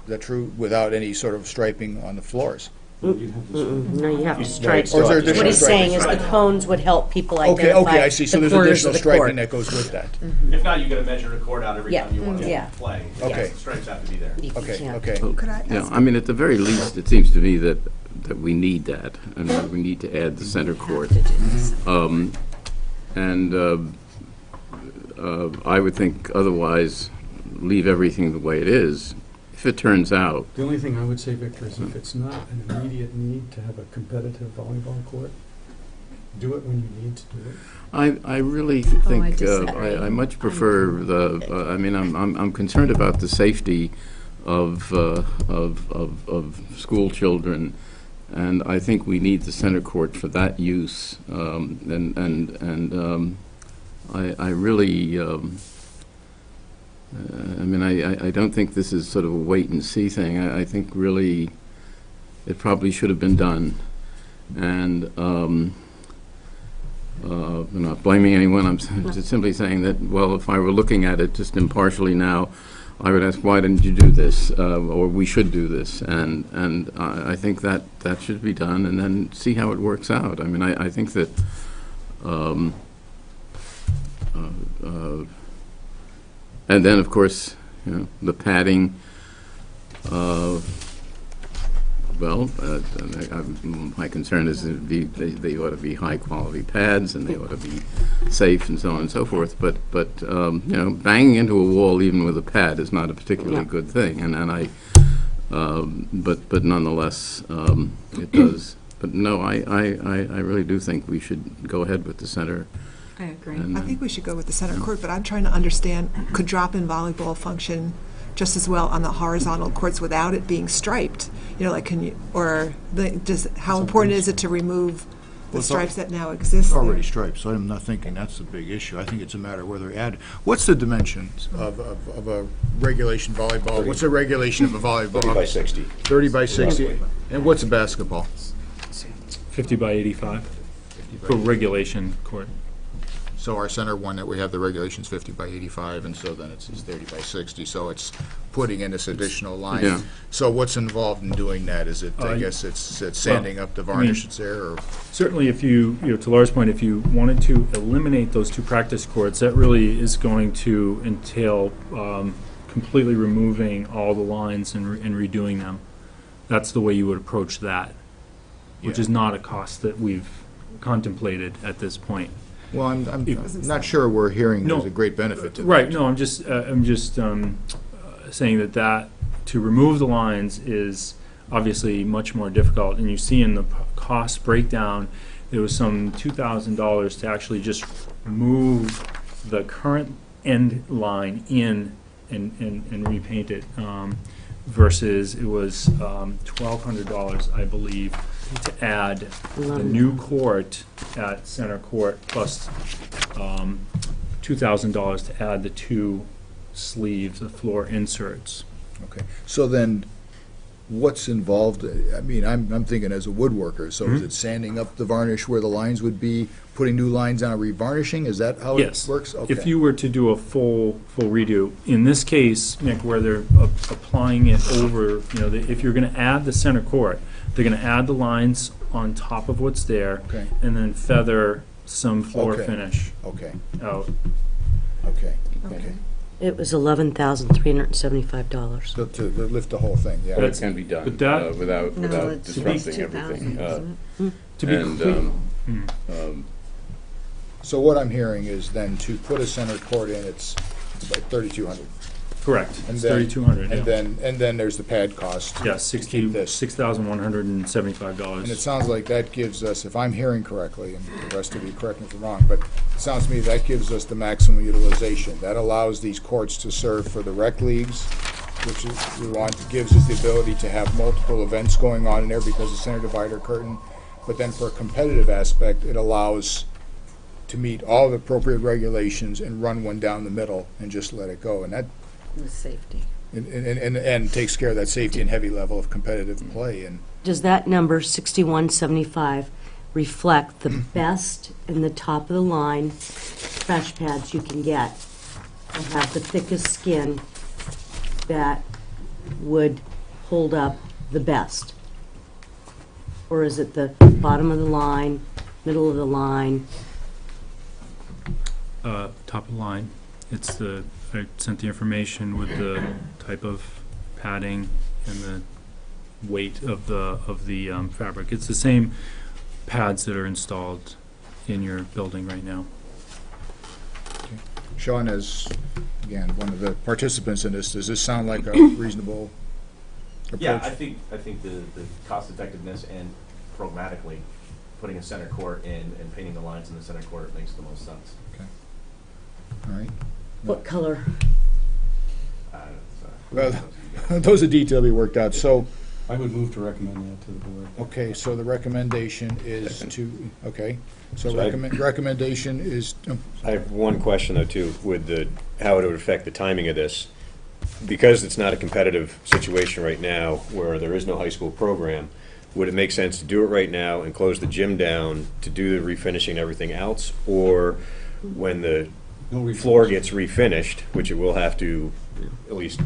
Is that true? Without any sort of striping on the floors? Well, you'd have to stripe. No, you have to stripe. Right, still Or is there have to additional What he's saying is striping? the cones would help people Okay, identify okay, I see, so the there's corners additional of the striping court. that goes with that. If not, you gotta measure a court out every Yeah, time you want yeah. to play. Okay. Stripes have to be there. You Okay, can't. okay. Could I Yeah, ask? I mean, at the very least, it seems to me that we need that, and that we need to add the center court. And I would think otherwise, leave everything the way it is. If it turns out, The only thing I would say, Victor, is if it's not an immediate need to have a competitive volleyball court, do it when you need to do it. I really I think, disagree. I much prefer I mean, I'm concerned about the safety of school children, and I think we need the center court for that use. I really, I mean, I don't think this is sort of a wait-and-see thing. I think really it probably should have been done. And I'm not blaming anyone. I'm just simply saying that, well, if I were looking at it just impartially now, I would ask, why didn't you do this? Or we should do this. And I think that should be done, and then see how it works out. I mean, I think that and then, of course, you know, the padding, my concern is that they ought to be high-quality pads, and they ought to be safe, and so on and so forth. But you know, banging into a wall even with a pad is not a particularly good thing, but nonetheless, it does. But no, I really do think we should go ahead with the center. I agree. And, I think we should go with the center court, but I'm trying to understand, could drop-in volleyball function just as well on the horizontal courts without it being striped? You know, like, can you, or how important is it to remove the Well, stripes that now exist It's there? already striped, so I'm not thinking that's the big issue. I think it's a matter of whether add, what's the dimensions of a regulation volleyball? What's a regulation of a volleyball? 30 by 60. 30 by 60? And what's a basketball? 50 by 85 for regulation court. So our center one that we have, the regulation's 50 by 85, and so then it's 30 by 60, so it's putting in this additional line. Yeah. So what's involved in doing that? Is it, I guess it's sanding up the varnish that's there, or? Certainly, if you know, to Laura's point, if you wanted to eliminate those two practice courts, that really is going to entail completely removing all the lines and redoing them. That's the way you would approach that, which Yeah. is not a cost that we've contemplated at this point. Well, I'm not sure we're hearing No. there's a great benefit to that. Right, no, I'm just saying that to remove the lines is obviously much more difficult, and you see in the cost breakdown, there was some $2,000 to actually just move the current end line in and repaint it, versus it was $1,200, I believe, to add the new court at center court, plus $2,000 to add the two sleeves, the floor inserts. Okay, so then, what's involved? I mean, I'm thinking as a woodworker, so is it sanding up the varnish where the lines would be, putting new lines on, revarnishing? Is that how it Yes. works? Okay. If you were to do a full redo, in this case, Nick, where they're applying it over, you know, if you're gonna add the center court, they're gonna add the lines on top of what's there, Okay. and then feather some floor Okay. finish Okay, out. okay. It was $11,375. To lift the whole thing, yeah. But it can be done But that- without No, it's disrupting 2,000, everything. To be And, clear, So what I'm hearing is then to put a center court in, it's like 3,200. correct, And it's then- 3,200, And yeah. then there's the pad cost. Yeah, keep this. $6,175. And it sounds like that gives us, if I'm hearing correctly, and the rest of you correct me if I'm wrong, but it sounds to me that gives us the maximum utilization. That allows these courts to serve for the rec leagues, which gives us the ability to have multiple events going on in there because of center divider curtain. But then for a competitive aspect, it allows to meet all the appropriate regulations and run one down the middle and just let it go. And that With safety. and takes care of that safety and heavy level of competitive play. And Does that number, 6175, reflect the best and the top of the line crash pads you can get? And have the thickest skin that would hold up the best? Or is it the bottom of the line, middle of the line? Top of the line. I sent the information with the type of padding and the weight of the fabric. It's the same pads that are installed in your building right now. Sean, as, again, one of the participants in this, does this sound like a reasonable approach? Yeah, I think the cost effectiveness and programmatically, putting a center court in and painting the lines in the center court makes the most sense. Okay. All right. What color? Well, those are details to be worked out. So, I would move to recommend that to the board. okay, so the recommendation is to, okay, so So I- recommendation is, I have one question though too, with how it would affect the timing of this. Because it's not a competitive situation right now where there is no high school program, would it make sense to do it right now and close the gym down to do the refinishing and everything else? Or when the No floor refinish. gets refinished, which it will have to, at least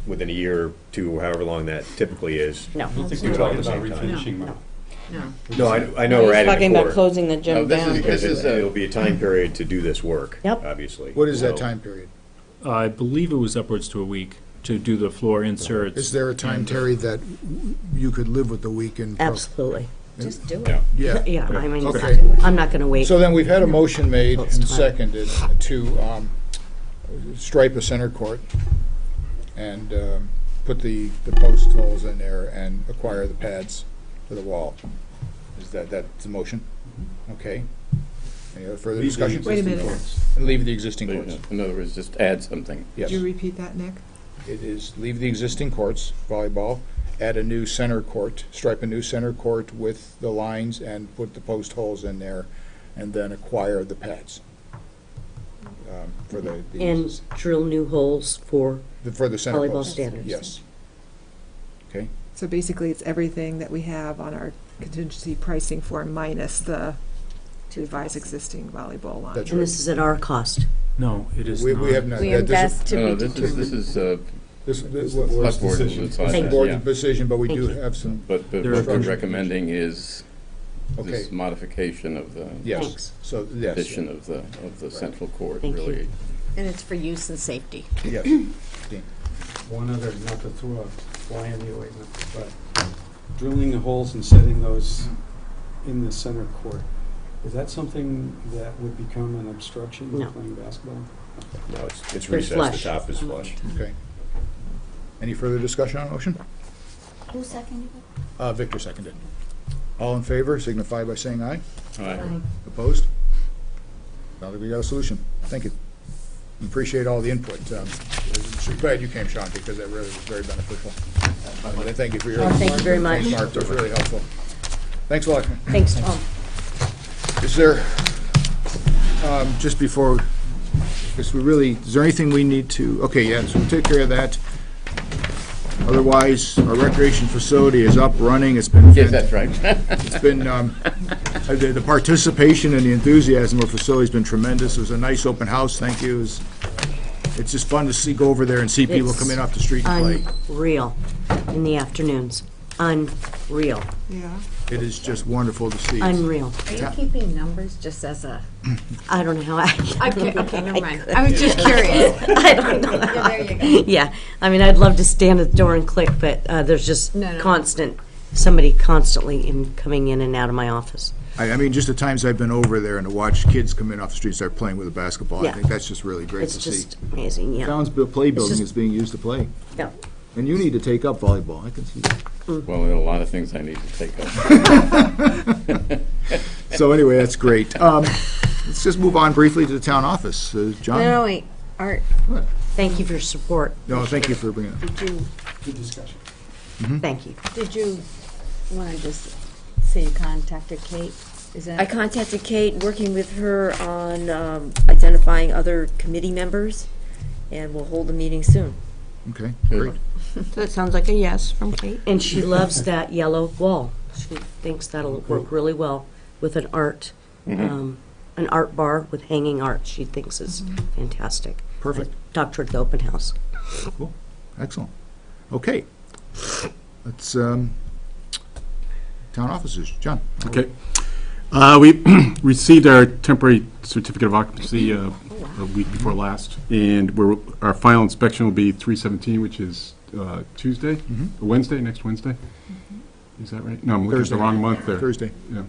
within a year or two, or however long that typically is? No. I don't think Do we're it all at talking the about same time. refinishing, Mark. No. No, I know we're adding Talking the about court. closing the No, gym this is down. because Because it's it'll be a time period to do this work, Yep. obviously. what is that So- time period? I believe it was upwards to a week to do the floor inserts. Is there a time, Terry, that you could live with the weekend? Absolutely. Just do it. Yeah. Yeah, I mean, Okay. I'm not going to wait. So then we've had a motion made Close and time. seconded to stripe a center court and put the post holes in there and acquire the pads for the wall. Is that's the motion? Okay. Any other further Leave the discussion? Wait a existing minute. courts. And leave the existing courts. In other words, just add something. Yes. Could you repeat that, Nick? It is leave the existing courts, volleyball, add a new center court, stripe a new center court with the lines and put the post holes in there, and then acquire the pads for the And drill new holes for, for the center volleyball posts. standards. Yes. Okay. So basically, it's everything that we have on our contingency pricing form minus the revised existing volleyball line. That's and right. this is at our cost. No, it is We not. have not. We this is- invest to No, be this determined. is, This select board will decision. decide Thank that, board yeah. decision, but we do Thank you. have some, But There what are- we're recommending is okay, this modification of the yes. Thanks. So, yes. addition of the central court, Thank you. really. And it's for use and safety. Yes. Dean. One other, not to throw a fly in the ointment, but drilling the holes and setting those in the center court, is that something that would become an obstruction No. to playing basketball? No, it's They're recessed, flush. the top is flush. Okay. Any further discussion on the motion? Who seconded it? Victor seconded. All in favor, signify by saying aye. All right. Opposed? Now that we got a solution. Thank you. Appreciate all the input. Glad you came, Sean, because that really was very beneficial. Thank you for your. Oh, thank you very much. Thanks, Mark, that was really helpful. Thanks a lot. Thanks, Tom. Is there, just before, is there anything we need to, okay, yeah, so we'll take care of that. Otherwise, our recreation facility is up, running, it's been. Yes, that's right. It's been, the participation and the enthusiasm of the facility's been tremendous. It was a nice open house, thank you. It's just fun to go over there and see people come in off the street and play. Unreal in the afternoons. Unreal. Yeah. It is just wonderful to see. Unreal. Are you keeping numbers just as a? I don't know how I. Okay, never mind. I was just curious. I don't know. Yeah, there you go. Yeah, I mean, I'd love to stand at the door and click, but there's just No, no. somebody constantly coming in and out of my office. I mean, just the times I've been over there and to watch kids come in off the street and start playing with a basketball, I Yeah. think that's just really great It's to see. just amazing, yeah. Town's play building just- is being used to play. Yeah. And you need to take up volleyball, I can see that. Well, there are a lot of things I need to take up. So anyway, that's great. Let's just move on briefly to the town office. John? No, wait, Art, Thank you for your support. No, thank you for bringing it. Good discussion. Thank you. did you want to just say you contacted Kate? Is that? I contacted Kate, working with her on identifying other committee members, and we'll hold a meeting soon. Okay, great. So it sounds like a yes from Kate. And she loves that yellow wall. She thinks that'll work really well with an art bar with hanging art. She thinks it's fantastic. Perfect. I talked to her at the open house. Cool. Excellent. Okay. Let's town offices. John? Okay. We received our temporary certificate of occupancy a week before last, and our final inspection will be 3/17, which is Tuesday, Wednesday, next Wednesday. Is that right? No, I'm looking at the Thursday. wrong month there. Thursday. Yeah.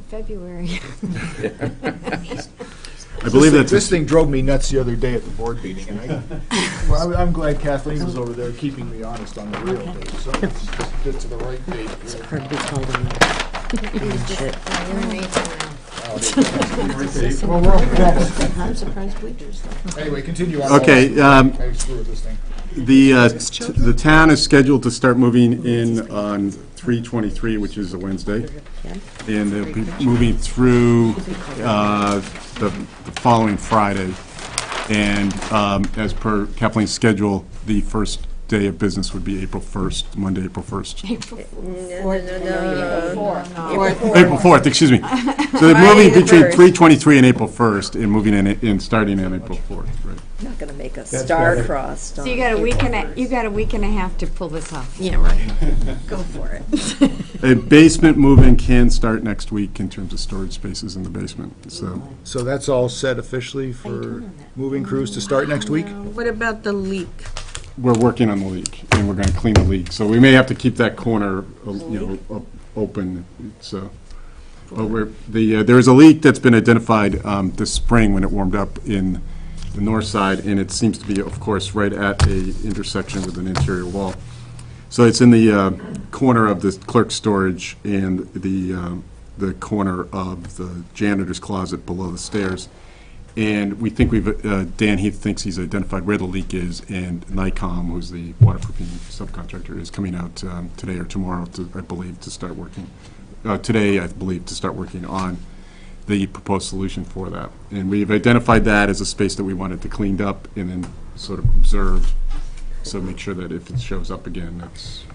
February. I believe that's This thing drove me nuts the other day at the board meeting, and I'm glad Kathleen was over there keeping me honest on the real date, so let's just get to the right date. Hard to be called on that. Well, we're almost. I'm surprised we do stuff. Anyway, continue on. Okay, I screw with this thing. the town is scheduled to start moving in on 3/23, which is a Wednesday, and they'll be moving through the following Friday. And as per Kathleen's schedule, the first day of business would be April 1st, Monday, April 1st. No. April 4th, excuse me. So they're moving between 3/23 and April 1st, and moving in starting on April 4th, right? Not gonna make a That's star better. crossed So on you got a week April and 1st. you got a week and a half to pull this off. Yeah, right. Go for it. A basement move-in can start next week in terms of storage spaces in the basement, so. So that's all set officially for moving crews to start next week? What about the leak? We're working on the leak, and we're gonna clean the leak, so we may have to keep that corner, open, so. But there is a leak that's been identified this spring when it warmed up in the north side, and it seems to be, of course, right at a intersection with an interior wall. So it's in the corner of the clerk's storage and the corner of the janitor's closet below the stairs. And we think Dan Heath thinks he's identified where the leak is, and NICOM, who's the waterproofing subcontractor, is coming out today or tomorrow, I believe, to start working. Today, I believe, to start working on the proposed solution for that. And we've identified that as a space that we wanted to cleaned up and then sort of observed, so make sure that if it shows up again,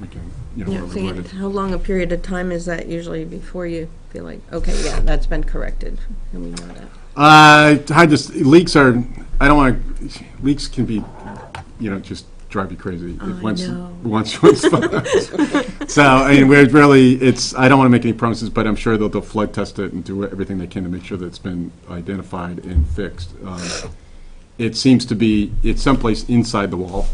we can, we're related. How long a period of time is that usually before you feel like, okay, yeah, that's been corrected, and we know that? Leaks can be, just drive you crazy. I Once know. So, I mean, we're really, I don't want to make any promises, but I'm sure they'll flood test it and do everything they can to make sure that it's been identified and fixed. It seems to be, it's someplace inside the wall.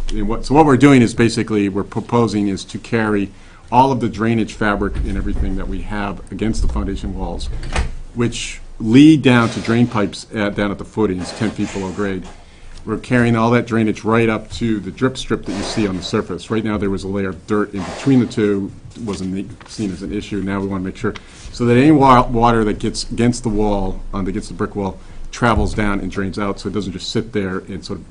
So what we're doing is basically, we're proposing is to carry all of the drainage fabric and everything that we have against the foundation walls, which lead down to drain pipes down at the footings, 10 feet below grade. We're carrying all that drainage right up to the drip strip that you see on the surface. Right now, there was a layer of dirt in between the two, wasn't seen as an issue. Now we want to make sure, so that any water that gets against the wall, against the brick wall, travels down and drains out, so it doesn't just sit there and sort of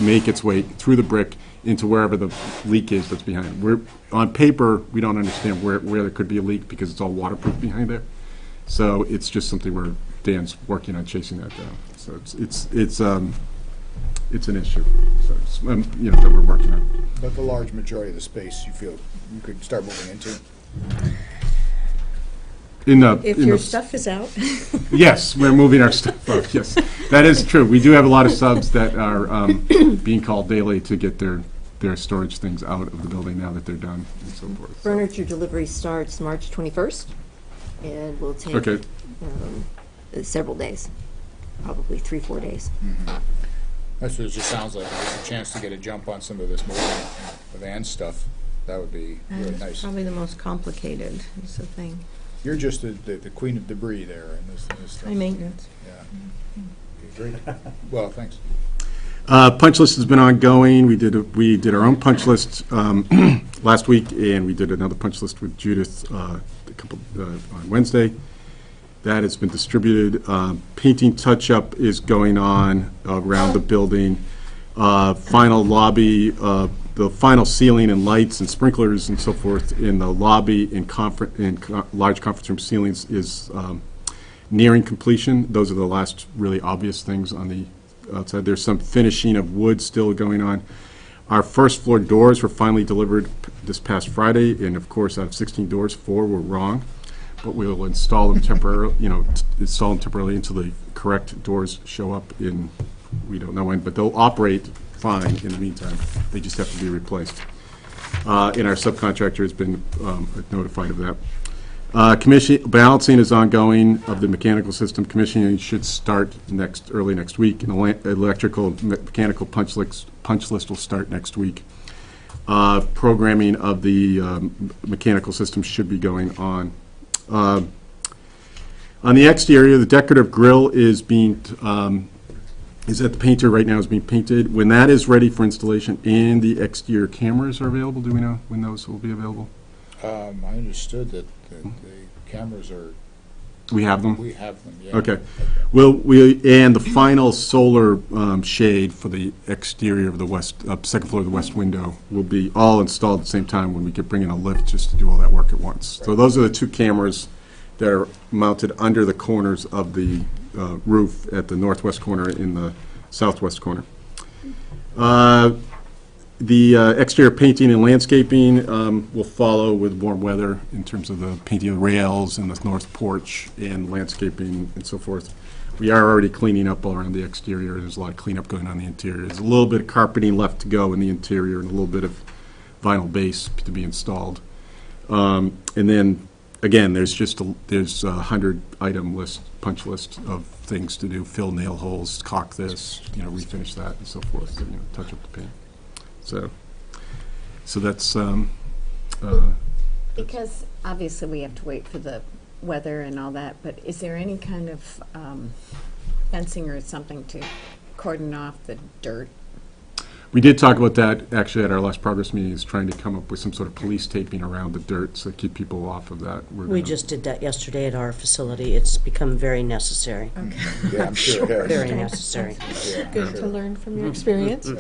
make its way through the brick into wherever the leak is that's behind it. On paper, we don't understand where there could be a leak because it's all waterproof behind there. So it's just something where Dan's working on chasing that down. So it's an issue, so it's, that we're working on. But the large majority of the space you feel you could start moving into? If your stuff is out. Yes, we're moving our stuff out, yes. That is true. We do have a lot of subs that are being called daily to get their storage things out of the building now that they're done and so forth. So. Furniture delivery starts March 21st, and will take Okay. Several days, probably 3-4 days. That's what it just sounds like. There's a chance to get a jump on some of this moving of Ann's stuff. That would be really It's nice. probably the most complicated, is the thing. You're just the queen of debris there in this stuff. High maintenance. Yeah. Okay, great. Well, thanks. Punch list has been ongoing. We did our own punch list last week, and we did another punch list with Judith on Wednesday. That has been distributed. Painting touch-up is going on around the building. Final lobby, the final ceiling and lights and sprinklers and so forth in the lobby and large conference room ceilings is nearing completion. Those are the last really obvious things on the outside. There's some finishing of wood still going on. Our first floor doors were finally delivered this past Friday, and of course, out of 16 doors, 4 were wrong. But we will install them temporarily, until the correct doors show up in, we don't know when, but they'll operate fine in the meantime. They just have to be replaced. and our subcontractor has been notified of that. Balancing is ongoing of the mechanical system. Commissioning should start early next week, and electrical mechanical punch list will start next week. Programming of the mechanical system should be going on. On the exterior, the decorative grille is being is at the painter right now, is being painted. When that is ready for installation and the exterior cameras are available, do we know when those will be available? I understood that the cameras are. We have them? We have them, yeah. Okay. And the final solar shade for the exterior of the second floor of the west window will be all installed at the same time when we could bring in a lift just to do all that work at once. So those are the two cameras that are mounted under the corners of the roof at the northwest corner in the southwest corner. The exterior painting and landscaping will follow with warm weather in terms of the painting of the rails and the north porch and landscaping and so forth. We are already cleaning up all around the exterior. There's a lot of cleanup going on in the interior. There's a little bit of carpeting left to go in the interior and a little bit of vinyl base to be installed. And then, again, there's a 100-item punch list of things to do: fill nail holes, caulk this, refinish that, and so forth. Touch up the paint. So that's. Because obviously we have to wait for the weather and all that, but is there any kind of fencing or something to cordon off the dirt? We did talk about that actually at our last progress meeting, is trying to come up with some sort of police taping around the dirt to keep people off of that. We just did that yesterday at our facility. It's become very necessary. Okay. Yeah, I'm sure it has. Very necessary. Yeah, Good sure. to learn from your experience.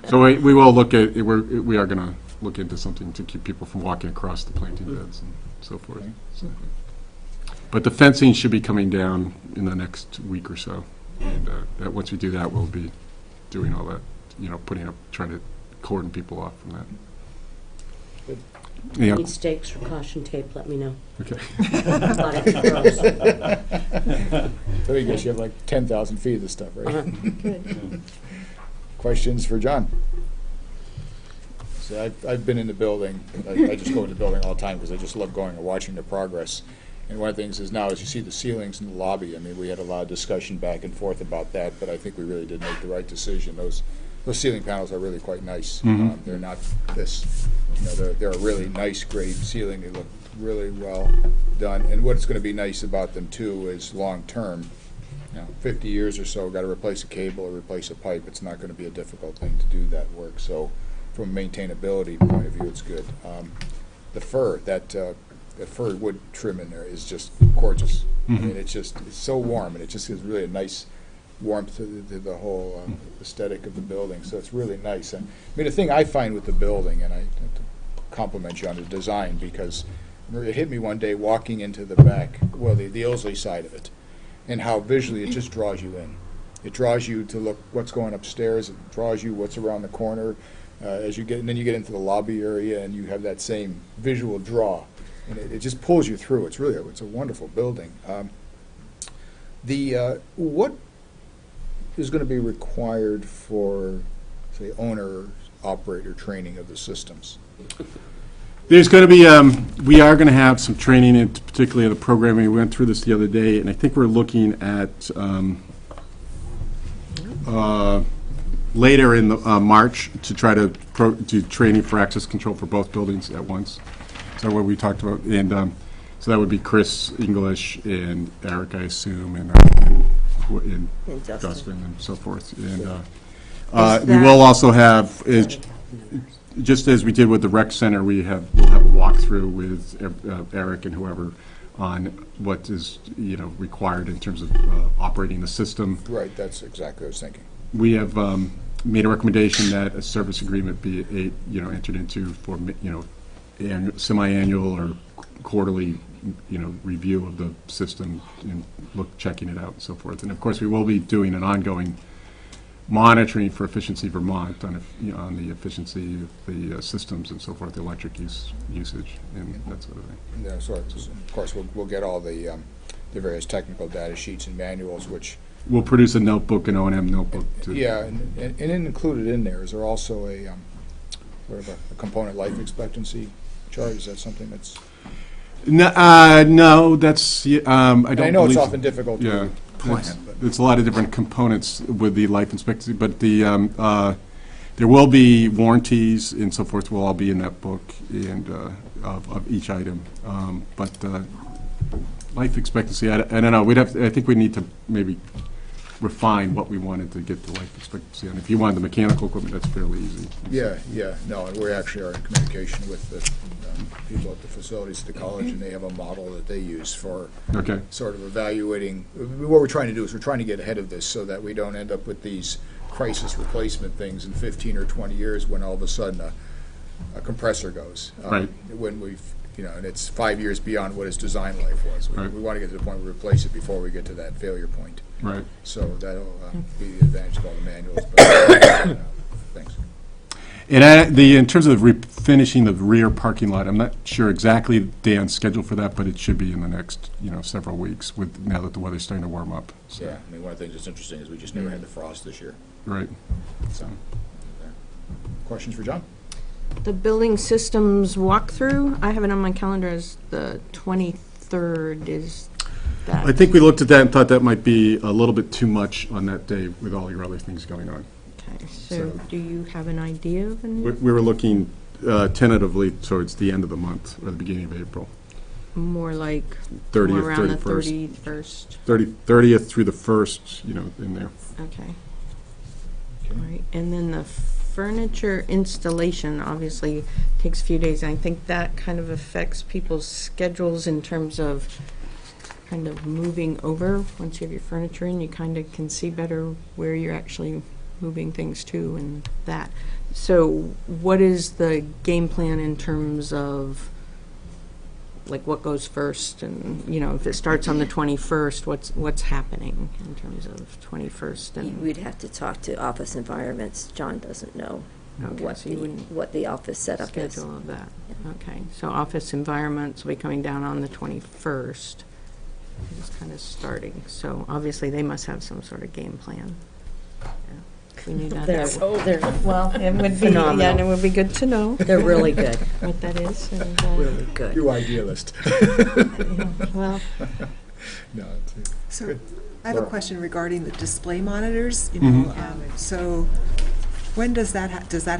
So we will look at, we are going to look into something to keep people from walking across the planting beds and so forth. So. But the fencing should be coming down in the next week or so. And once we do that, we'll be doing all that, trying to cordon people off from that. Good. Yeah. Need stakes or caution tape, let me know. Okay. A lot of girls. So you guess you have like 10,000 feet of this stuff, right? Good. Questions for John? So I've been in the building. I just go in the building all the time because I just love going and watching the progress. And one of the things is now, as you see the ceilings in the lobby, I mean, we had a lot of discussion back and forth about that, but I think we really did make the right decision. Those ceiling panels are really quite nice. Mhm. They're not this, they're a really nice grade ceiling. They look really well done. And what's going to be nice about them too is long term. 50 years or so, got to replace a cable or replace a pipe. It's not going to be a difficult thing to do that work. So, from a maintainability point of view, it's good. The fir, that fir wood trim in there is just gorgeous. I mean, it's so warm, and it just gives really a nice warmth to the whole aesthetic of the building. So it's really nice. And I mean, the thing I find with the building, and I have to compliment you on the design, because it hit me one day walking into the back, well, the Ilsley side of it, and how visually it just draws you in. It draws you to look what's going upstairs. It draws you what's around the corner. And then you get into the lobby area, and you have that same visual draw. And it just pulls you through. It's a wonderful building. What is going to be required for, say, owner-operator training of the systems? There's going to be, we are going to have some training, in particularly in the programming. We went through this the other day, and I think we're looking at later in March to try to do training for access control for both buildings at once. Is that what we talked about? And so that would be Chris English and Eric, I assume, and Dustin and so forth. And we will also have, just as we did with the rec center, we'll have a walkthrough with Eric and whoever on what is required in terms of operating the system. Right, that's exactly what I was thinking. We have made a recommendation that a service agreement be entered into for semi-annual or quarterly review of the system and checking it out and so forth. And of course, we will be doing an ongoing monitoring for Efficiency Vermont on the efficiency of the systems and so forth, the electric usage and that sort of thing. Yeah, so of course we'll get all the various technical data sheets and manuals, which we'll produce a notebook, an O&M notebook. Yeah, and included in there is there also a sort of a component life expectancy chart? Is that something that's? No, that's, I don't believe. I know it's often difficult Yeah, to plan, it's- but. It's a lot of different components with the life expectancy, but there will be warranties and so forth will all be in that book and of each item. But life expectancy, I don't know, I think we need to maybe refine what we wanted to get to life expectancy. And if you wanted the mechanical equipment, that's fairly easy. Yeah, no, and we actually are in communication with the people at the facilities at the college, and they have a model that they use for Okay. sort of evaluating. What we're trying to do is we're trying to get ahead of this so that we don't end up with these crisis replacement things in 15 or 20 years when all of a sudden a compressor goes. Right. When we've, and it's 5 years beyond what its design life was. Right. We want to get to the point where we replace it before we get to that failure point. Right. So that'll be the advantage of all the manuals. But, thanks. And in terms of finishing the rear parking lot, I'm not sure exactly the day on schedule for that, but it should be in the next, several weeks now that the weather's starting to warm up. So, Yeah, one of the things that's interesting is we just never had the frost this year. right. So, questions for John? The building systems walkthrough, I have it on my calendar as the 23rd. Is that? I think we looked at that and thought that might be a little bit too much on that day with all your other things going on. Okay, so do you have an idea of We were looking tentatively towards the end of the month or the beginning of April. more like 30th, more around 31st. the 31st? 30th through the 1st, in there. Okay. All right, and then the furniture installation obviously takes a few days. I think that kind of affects people's schedules in terms of kind of moving over. Once you have your furniture in, you kind of can see better where you're actually moving things to and that. So what is the game plan in terms of like what goes first, and if it starts on the 21st, what's happening in terms of 21st? And We'd have to talk to office environments. John doesn't know Okay, so you wouldn't what the office setup is. schedule of that. Okay, so office environments will be coming down on the 21st. Just kind of starting. So obviously they must have some sort of game plan. Yeah, we knew that. Well, it would be, Phenomenal. yeah, and it would be good to know They're really good, what that is. And, really good. You idealist. well, No, So Good. I have a Laura. question regarding the display monitors, Mhm. so when does that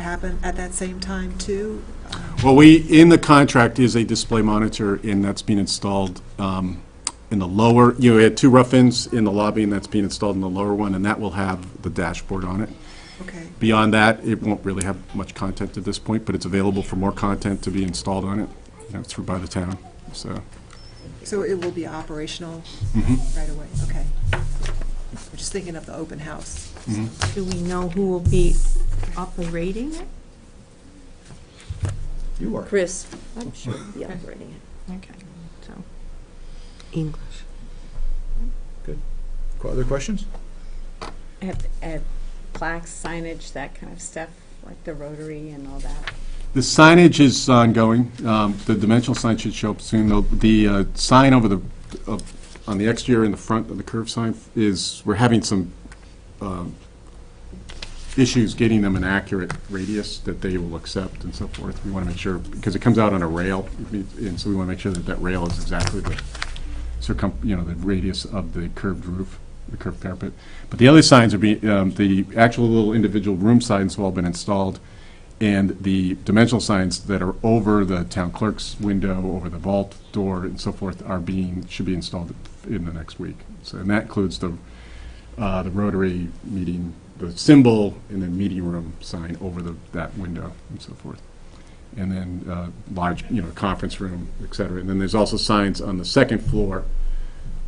happen at that same time too? Well, in the contract is a display monitor, and that's being installed in the lower, we had 2 rough-ins in the lobby, and that's being installed in the lower one, and that will have the dashboard on it. Okay, Beyond that, it won't really have much content at this point, but it's available for more content to be installed on it, through by the town, so. so it will be operational Mhm. right away, okay. I'm just thinking of the open house. do we know who will be operating it? You are. Chris, I'm sure, will be operating it. Okay, so. English. Other questions? Have plaques, signage, that kind of stuff, like the Rotary and all that? The signage is ongoing. The dimensional sign should show up soon. The sign over on the exterior in the front of the curved sign we're having some issues getting them an accurate radius that they will accept and so forth. We want to make sure, because it comes out on a rail, and so we want to make sure that rail is exactly the the radius of the curved roof, the curved parapet. But the other signs are the actual little individual room signs have all been installed, and the dimensional signs that are over the town clerk's window, over the vault door, and so forth should be installed in the next week. So, and that includes the Rotary meeting, the symbol, and then meeting room sign over that window, and so forth. And then large, conference room, et cetera. And then there's also signs on the second floor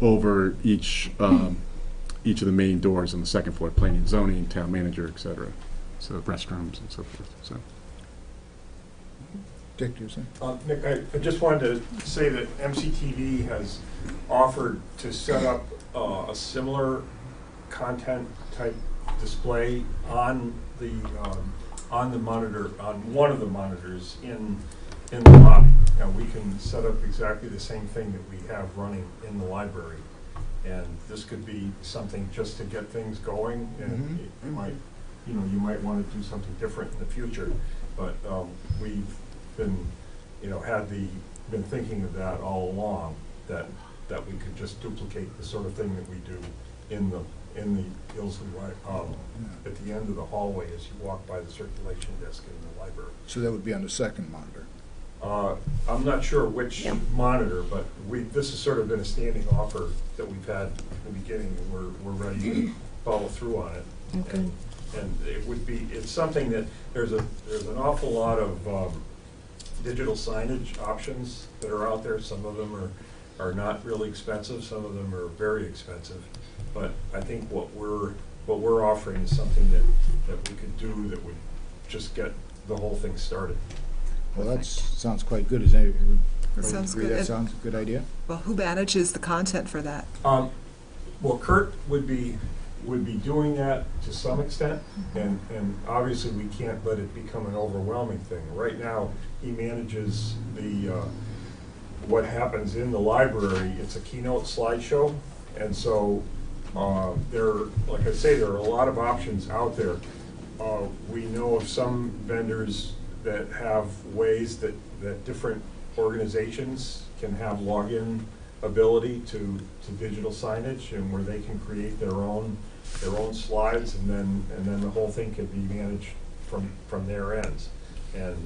over each of the main doors on the second floor, planning and zoning, town manager, et cetera. So restrooms and so forth, so. Dick, do you say? Nick, I just wanted to say that MCTV has offered to set up a similar content type display on the monitor, on one of the monitors in the lobby. Now, we can set up exactly the same thing that we have running in the library. And this could be something just to get things going, and it might, you might want to do something different in the future. but we've been, been thinking of that all along, that we could just duplicate the sort of thing that we do in the Ilsley, at the end of the hallway as you walk by the circulation desk in the library. So that would be on the second monitor. I'm not sure which monitor, but this has sort of been a standing offer that we've had in the beginning, and we're ready to follow through on it. Okay. And it's something that there's an awful lot of digital signage options that are out there. Some of them are not really expensive, some of them are very expensive. But I think what we're offering is something that we could do that would just get the whole thing started. Well, that sounds quite good. Does everybody Sounds agree good. that sounds a good idea? Well, who manages the content for that? Well, Kurt would be doing that to some extent, and obviously we can't let it become an overwhelming thing. Right now, he manages what happens in the library. It's a keynote slideshow, and so like I say, there are a lot of options out there. We know of some vendors that have ways that different organizations can have login ability to digital signage, and where they can create their own slides, and then the whole thing can be managed from their ends. And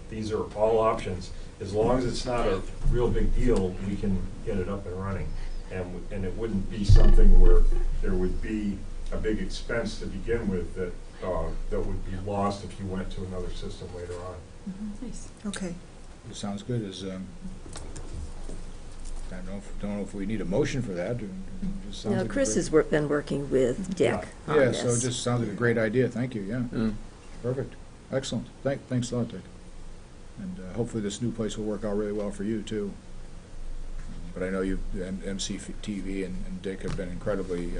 these are all options. As long as it's not a real big deal, we can get it up and running. And it wouldn't be something where there would be a big expense to begin with that would be lost if you went to another system later on. Nice. Okay. It sounds good. I don't know if we need a motion for that. It just sounds Now, like a Chris great- has been working with Dick on Yeah, this. so it just sounds like a great idea. Thank you, yeah. Mm. Perfect. Excellent. Thanks a lot, Dick. And hopefully this new place will work out really well for you, too. But I know MCTV and Dick have been incredibly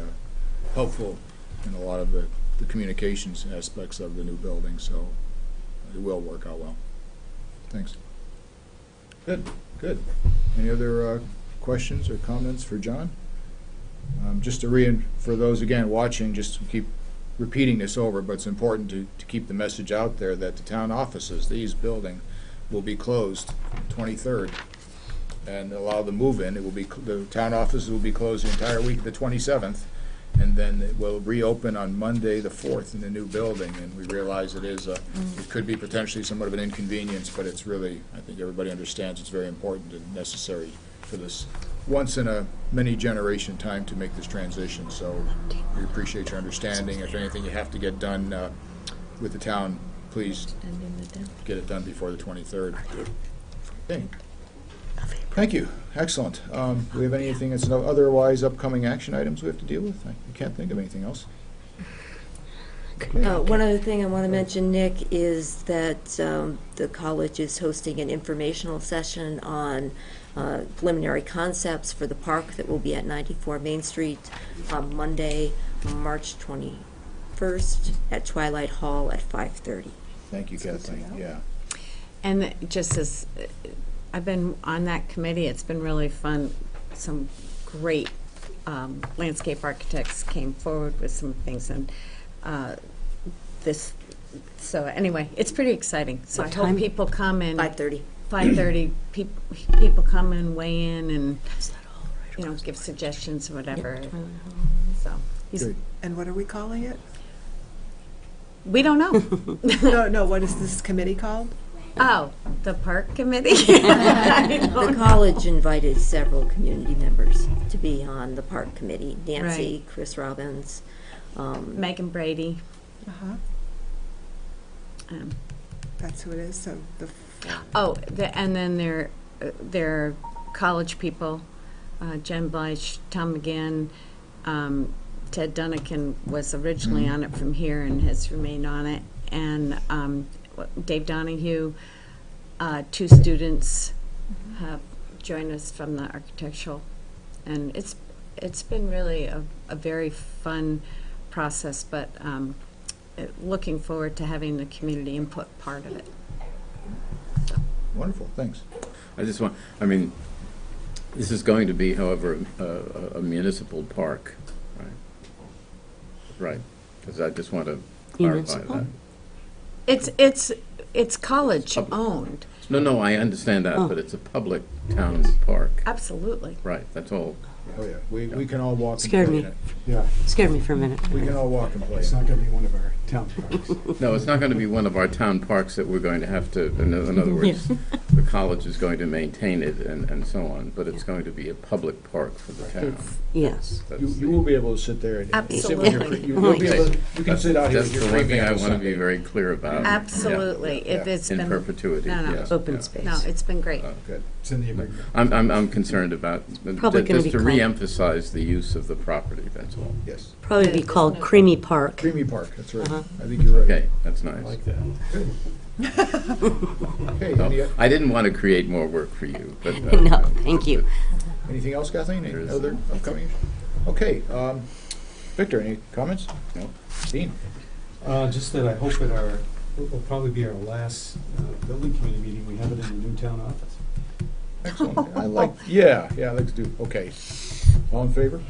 helpful in a lot of the communications aspects of the new building, so it will work out well. Thanks. Good. Any other questions or comments for John? Just to for those again watching, just to keep repeating this over, but it's important to keep the message out there that the town offices, the East Building, will be closed 23rd, and allow the move-in. The town offices will be closed the entire week of the 27th, and then it will reopen on Monday the 4th in the new building. And we realize it could be potentially somewhat of an inconvenience, but it's really, I think everybody understands it's very important and necessary for this once in a many generation time to make this transition. So we appreciate your understanding. If anything you have to get done with the town, please get it done before the 23rd. Okay. Thank you. Excellent. Do we have anything that's otherwise upcoming action items we have to deal with? I can't think of anything else. Okay. One other thing I want to mention, Nick, is that the college is hosting an informational session on preliminary concepts for the park that will be at 94 Main Street on Monday, March 21st at Twilight Hall at 5:30. Thank you, Kathleen. Yeah. And just as I've been on that committee, it's been really fun. Some great landscape architects came forward with some things, and so anyway, it's pretty exciting. So I hope people come in 5:30. 5:30. People come and weigh in and give suggestions or whatever. So Good. And what are we calling it? we don't know. No, what is this committee called? Oh, the park committee. The college invited several community members to be on the park committee. Nancy, Chris Robbins, Megan Brady. Uh-huh. That's who it is, so And then their college people, Jen Bleich, Tom McGinn, Ted Dunnican was originally on it from here and has remained on it, and Dave Donahue, 2 students have joined us from the architectural, and it's been really a very fun process, but looking forward to having the community input part of it. Wonderful. Thanks. This is going to be, however, a municipal park, right? Right, because I just want to clarify Municipal? that. It's it's college-owned, No, I understand that, Oh. but it's a public town park. absolutely. Right, that's all. Oh, yeah, we can all walk and Scared play me. in it. Yeah, Scared me for a minute. We can all walk and play it's in it. not gonna be one of our town parks. No, it's not going to be one of our town parks that we're going to have to, in other words, the college is going to maintain it and so on, but it's going to be a public park for the town. Yes. That's You will be able to sit there and sit with your, Absolutely. you'll be able, you can sit out here That's with the your one thing premium I on want to be Sunday. very clear about. Absolutely. If it's In been. perpetuity, No, no. yes. Open yeah. space. No, it's been great. Good. It's in the agreement. I'm concerned about, Probably gonna just be to called- reemphasize the use of the property, that's all. Yes. Probably be called Creamy Park. Creamy Park, that's right. Uh-huh. I think you're right. Okay, that's nice. that. Okay, No, I didn't want to create more work for you, but. No, thank you. anything else, Kathleen? Any There is- other upcoming? Okay, Victor, any comments? No. Dean? Just that I hope at our, will probably be our last building committee meeting, we have it in the new town office. Excellent. I like, let's do, okay. All in favor?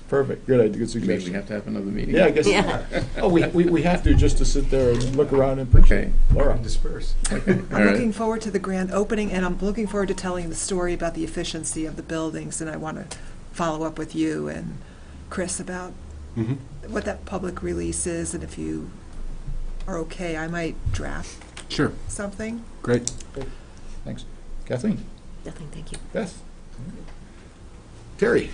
Perfect, good idea, good Maybe we suggestion. have to have another meeting. Yeah, I guess, Yeah. oh, we have to just to sit there and look around and appreciate. Okay. Laura? And disperse. All I'm right. looking forward to the grand opening, and I'm looking forward to telling the story about the efficiency of the buildings, and I want to follow up with you and Chris about what that public release is, and if you are okay, I might draft Sure, something. great. Thanks. Kathleen? Nothing, thank you. Beth? Terry?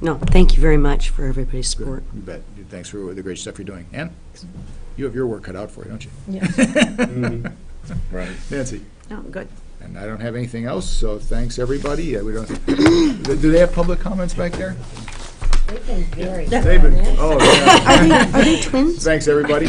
No, thank you very much for everybody's support. You bet. Thanks for the great stuff you're doing. Ann? You have your work cut out for you, don't you? Yes. Right. Nancy? No, good. And I don't have anything else, so thanks, everybody. We don't, do they have public comments back there? They've been very. They've been, oh, yeah. Are they twins? Thanks, everybody.